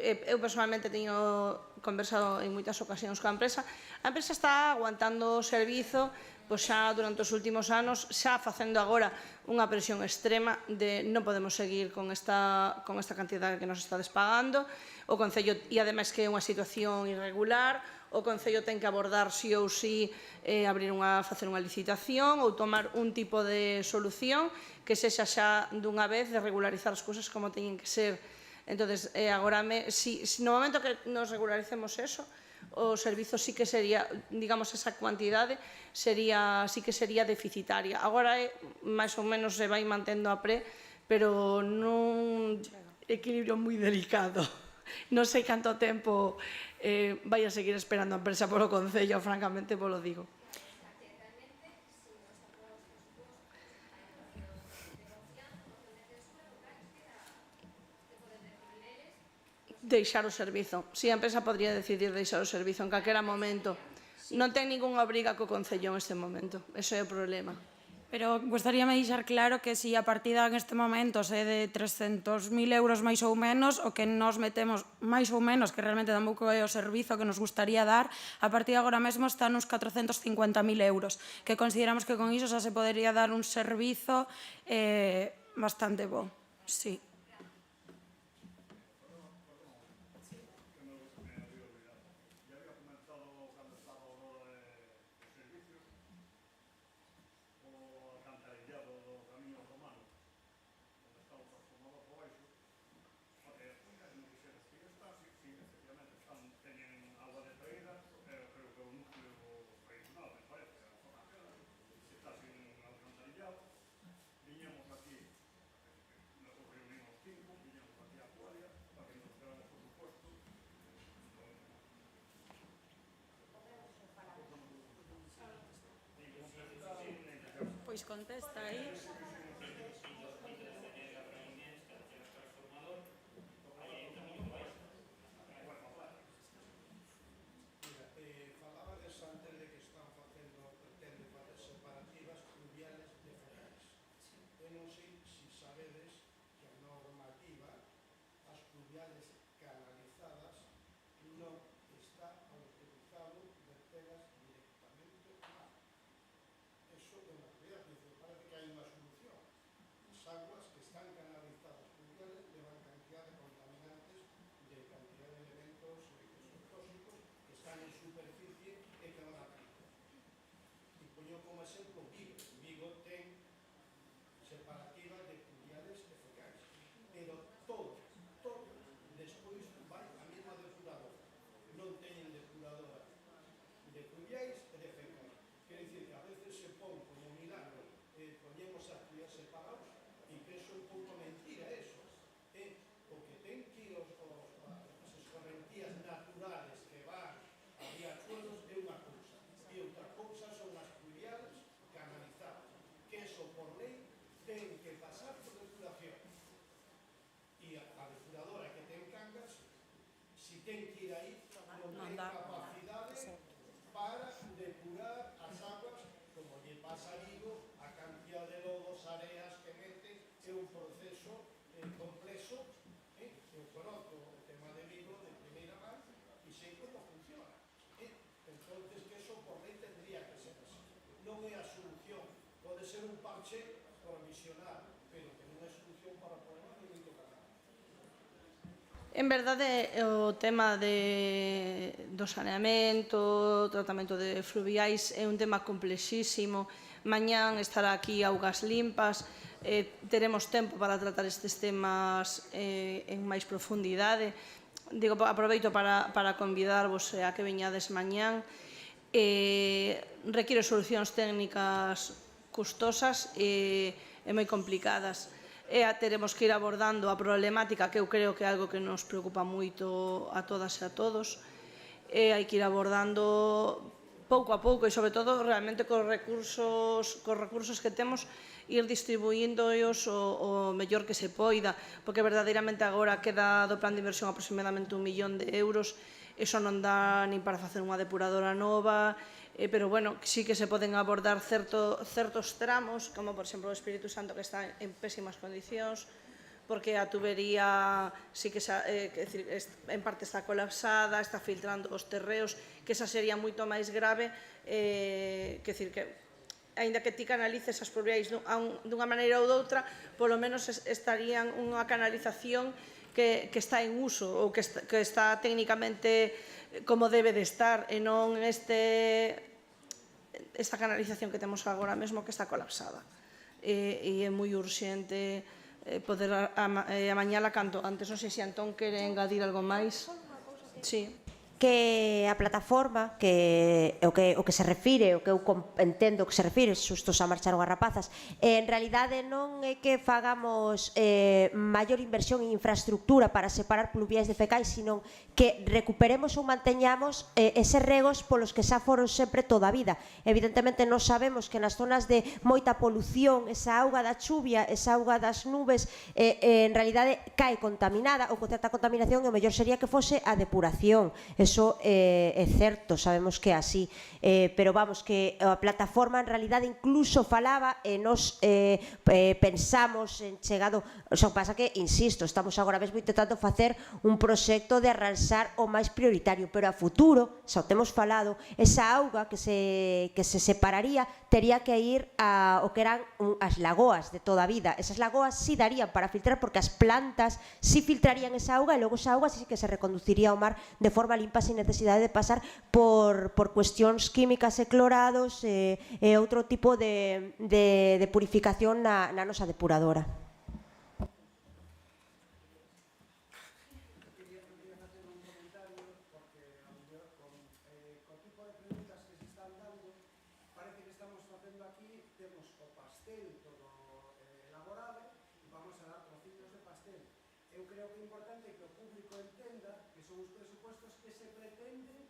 Speaker 1: eu personalmente teño conversado en moitas ocasións coa empresa. A empresa está aguantando o servizo pois xa durante os últimos anos, xa facendo agora unha presión extrema de non podemos seguir con esta cantidade que nos está despagando. O Concello, e ademais que é unha situación irregular, o Concello ten que abordar si ou si facer unha licitación ou tomar un tipo de solución que sexa xa dunha vez de regularizar as cousas como teñen que ser. Entón, agora, no momento que nos regularicemos eso, o servizo sí que sería, digamos, esa cuantidade sí que sería deficitaria. Agora máis ou menos se vai mantendo a pero nun equilibrio moi delicado. Non sei canto tempo vai a seguir esperando a empresa polo Concello, francamente, vos lo digo. Deixar o servizo. Si, a empresa podría decidir deixar o servizo en calquera momento. Non ten ningunha obriga co Concello en este momento. Ese é o problema.
Speaker 2: Pero gostaríame deixar claro que si a partida en este momento é de 300.000 euros máis ou menos, o que nos metemos máis ou menos, que realmente tampouco é o servizo que nos gustaría dar, a partida agora mesmo está nos 450.000 euros, que consideramos que con iso xa se podería dar un servizo bastante bo. Sí. Pois contesta aí.
Speaker 5: Falabades antes de que pretende facer separativas pluviales de focais. Eu non sei se sabedes que a normativa, as pluviales canalizadas, non está autorizado vertelas directamente ao mar. Eso é unha realidad, parece que hai unha solución. As aguas que están canalizadas pluviales levan cantidad de contaminantes, de cantidad de elementos que son tóxicos, que están en superficie e que van a río. E poño como exemplo Vigo. Vigo ten separativa de pluviales e fecais, pero todo, despois vai a mesma depuradora. Non teñen depuradora de pluviais e de fecais. Quer dicir que a veces se pon como milagro, poñemos as pluviais separados, e que eso é un pouco mentira, eso. O que ten que ir as escorrentías naturales que van a riachuelos é unha cousa, e outra cousa son as pluviales canalizadas, que eso por lei ten que pasar por depuración. E a depuradora que ten Cangas, si ten que ir aí, non ten capacidade para depurar as aguas, como lle pasa a Vigo, a cantidad de lodos, areas que mete, é un proceso complexo. Eu conozco o tema de Vigo de primeira mano e sei como funciona. Entonces, que eso por lei tendría que ser así. Non é a solución. Pode ser un parche provisional, pero que non é solución para o problema de moito canal.
Speaker 1: En verdade, o tema do saneamento, tratamento de fluviais é un tema complexísimo. Mañán estará aquí Augas Limpas, teremos tempo para tratar estes temas en máis profundidade. Digo, aproveito para convidarvos a que veñades mañán. Require solucións técnicas custosas e moi complicadas. Teremos que ir abordando a problemática, que eu creo que é algo que nos preocupa moito a todas e a todos. Hai que ir abordando pouco a pouco e, sobre todo, realmente cos recursos que temos, ir distribuíndoos o mellor que se poida, porque verdadeiramente agora queda do plan de inversión aproximadamente 1 millón de euros. Eso non dá nin para facer unha depuradora nova, pero, bueno, sí que se poden abordar certos tramos, como, por exemplo, o Espírito Santo, que está en pésimas condicións, porque a tubería sí que en parte está colapsada, está filtrando os terreos, que esa sería moito máis grave, aínda que ti canalices as pluviais dunha maneira ou doutra, polo menos estarían unha canalización que está en uso ou que está técnicamente como debe de estar, e non esta canalización que temos agora mesmo que está colapsada. E é moi urxente poder amañala canto antes. Non sei se Antón quere engadir algo máis. Sí.
Speaker 4: Que a plataforma, que o que se refire, o que eu entendo que se refire, xustos a marcharon as rapazas, en realidade non é que fagamos maior inversión en infraestructura para separar pluviais de fecais, sino que recuperemos ou manteñamos eses regos polos que xa foron sempre toda a vida. Evidentemente non sabemos que nas zonas de moita polución, esa auga da chuvia, esa auga das nubes, en realidade cae contaminada ou con certa contaminación, e o mellor sería que fose a depuración. Eso é certo, sabemos que é así, pero vamos, que a plataforma en realidade incluso falaba e nos pensamos en chegado, só pasa que, insisto, estamos agora mesmo intentando facer un proxecto de arranxar o máis prioritario, pero a futuro, xa o temos falado, esa auga que se separaría tería que ir ao que eran as lagoas de toda a vida. Esas lagoas sí darían para filtrar, porque as plantas sí filtrarían esa auga, e logo esa auga sí que se reconduciría ao mar de forma limpa, sin necesidade de pasar por cuestións químicas e clorados e outro tipo de purificación na nosa depuradora.
Speaker 5: Eu creo que é importante que o público entenda que son os presupostos que se pretenden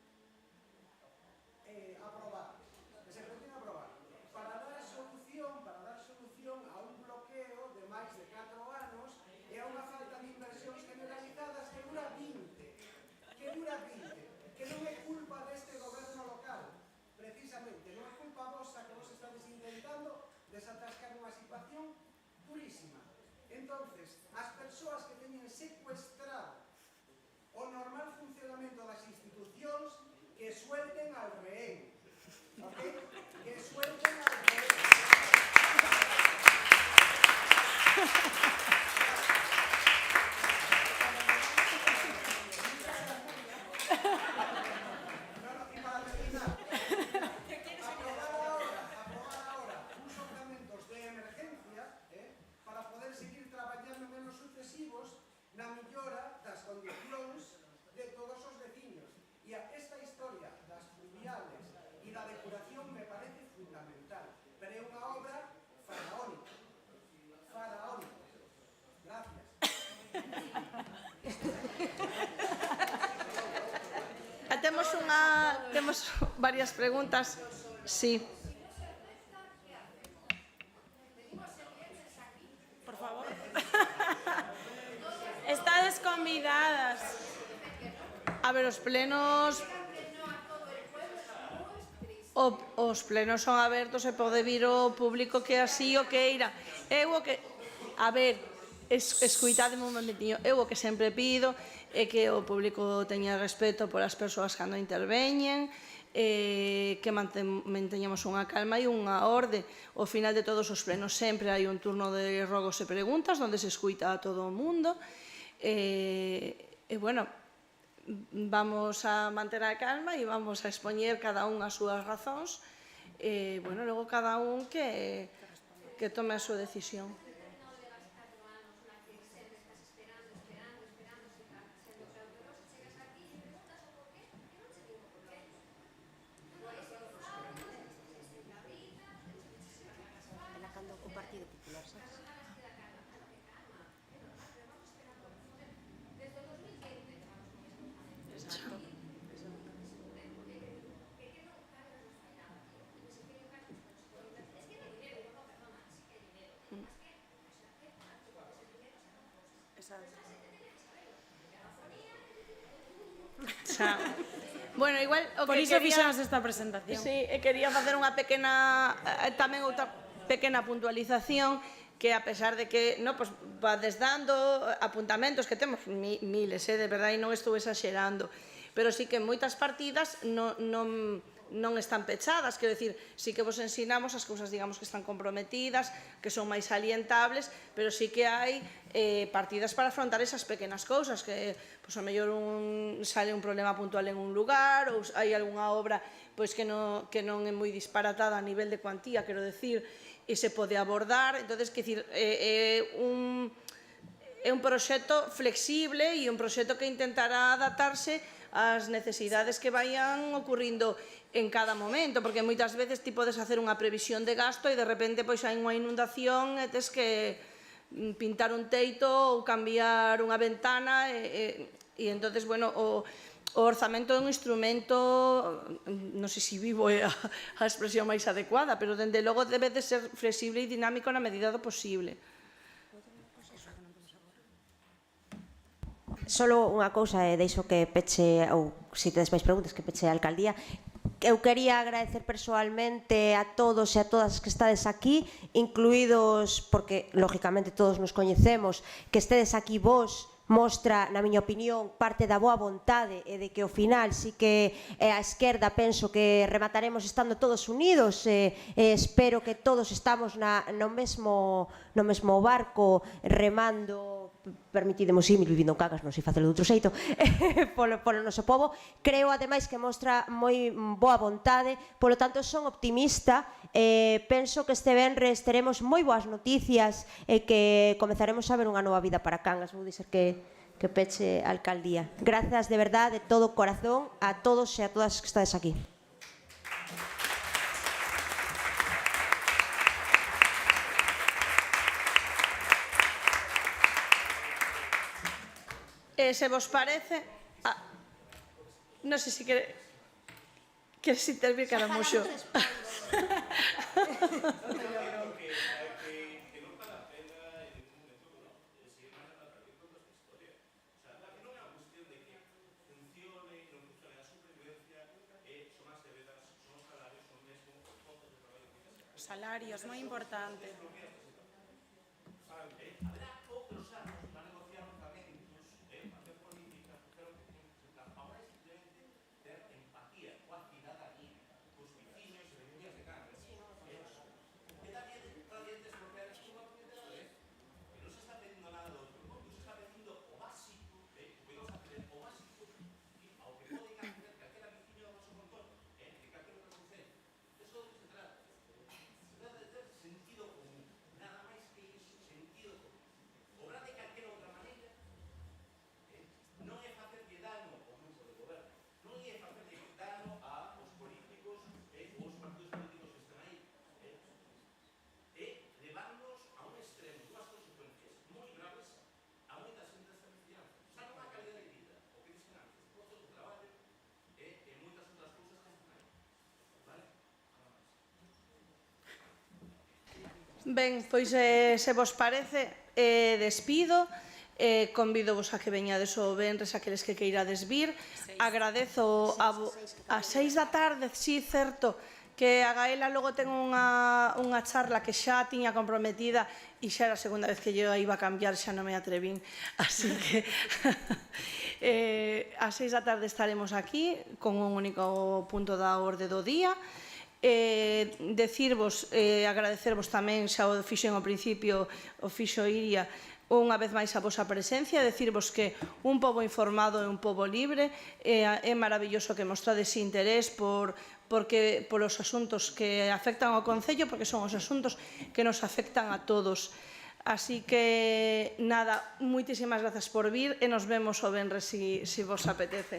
Speaker 5: aprobar. Que se pretenden aprobar para dar solución a un bloqueo de máis de 4 anos e a unha falta de inversións generalizadas que dura 20. Que non é culpa deste goberno local, precisamente, non é culpa vosa que vos estades intentando desatascar unha situación durísima. Entonces, as persoas que teñen secuestrado o normal funcionamento das institucións, que suelten al rehén. ¿Ok? Que suelten al rehén. Y para terminar, aprobar ahora uns orzamentos de emergencia para poder seguir traballando en anos sucesivos na millora das condicións de todos os veciños. E esta historia das pluviales e da depuración me parece fundamental, pero é unha obra faraónica. Gracias.
Speaker 1: Temos varias preguntas. Sí.
Speaker 2: Por favor. Estades convidadas.
Speaker 1: A ver, os plenos... Os plenos son abertos e pode vir o público que así o queira. Eu o que... A ver, escuitademe un momentinho. Eu o que sempre pido é que o público teña respeto polas persoas cando interveñen, que manteñamos unha calma e unha orde. Ao final de todos os plenos sempre hai un turno de rogos e preguntas onde se escuita a todo o mundo. Bueno, vamos a manter a calma e vamos a expoñer cada un as súas razóns. Bueno, logo cada un que tome a súa decisión. Bueno, igual o
Speaker 2: Por
Speaker 1: que
Speaker 2: iso
Speaker 1: quería...
Speaker 2: fixamos esta presentación.
Speaker 1: Sí, quería facer unha pequena, tamén outra pequena puntualización, que a pesar de que pues, vades dando apuntamentos que temos miles, de verdade, e non estou exagerando, pero sí que moitas partidas non están pechadas, quero dicir, sí que vos ensinamos as cousas, digamos, que están comprometidas, que son máis salientables, pero sí que hai partidas para afrontar esas pequenas cousas, que, pois, a mellor sale un problema puntual en un lugar, ou hai algunha obra pois que non é moi disparatada a nivel de cuantía, quero dicir, e se pode abordar. Entonces, quero dicir, é un proxecto flexible e un proxecto que intentará adaptarse ás necesidades que vayan ocurrindo en cada momento, porque moitas veces ti podes hacer unha previsión de gasto e de repente pois hai unha inundación e tes que pintar un teito ou cambiar unha ventana e entonces, bueno, o orzamento é un instrumento, non sei se vivo é a expresión máis adecuada, pero dende logo debe de ser flexible e dinámico na medida do posible.
Speaker 4: Solo unha cousa, deixo que peche, ou se tedes máis preguntas, que peche a alcaldía. Eu quería agradecer persoalmente a todos e a todas que estades aquí, incluídos, porque lógicamente todos nos coñecemos, que estedes aquí vos, mostra, na miña opinión, parte da boa vontade e de que ao final sí que a esquerda penso que remataremos estando todos unidos e espero que todos estamos no mesmo barco remando, permitidemo símil, vivindo en Cangas, non sei facelo de outro xeito, polo noso pobo. Creo, ademais, que mostra moi boa vontade, polo tanto, son optimista, penso que este venres teremos moi boas noticias e que comezaremos a ver unha nova vida para Cangas. Vou dizer que peche a alcaldía. Grazas de verdade, de todo corazón, a todos e a todas que estades aquí.
Speaker 1: Se vos parece... non sei se queres intervir, Caramuxo.
Speaker 2: Salarios, moi importante.
Speaker 1: Ben, pois se vos parece, despido, convidovos a que veñades o venres aqueles que queirades vir. Agradezo a 6 da tarde, sí, certo, que a Gaela logo ten unha charla que xa tiña comprometida e xa era a segunda vez que eu iba a cambiar, xa non me atrevín, así que a 6 da tarde estaremos aquí con un único punto da orde do día. Decirvos, agradecervos tamén, xa o fixen ao principio, o fixo Iria, unha vez máis a vosa presencia, decirvos que un pobo informado é un pobo libre, é maravilloso que mostrades interés polos asuntos que afectan ao Concello, porque son os asuntos que nos afectan a todos. Así que, nada, moitísimas grazas por vir e nos vemos o venres se vos apetece.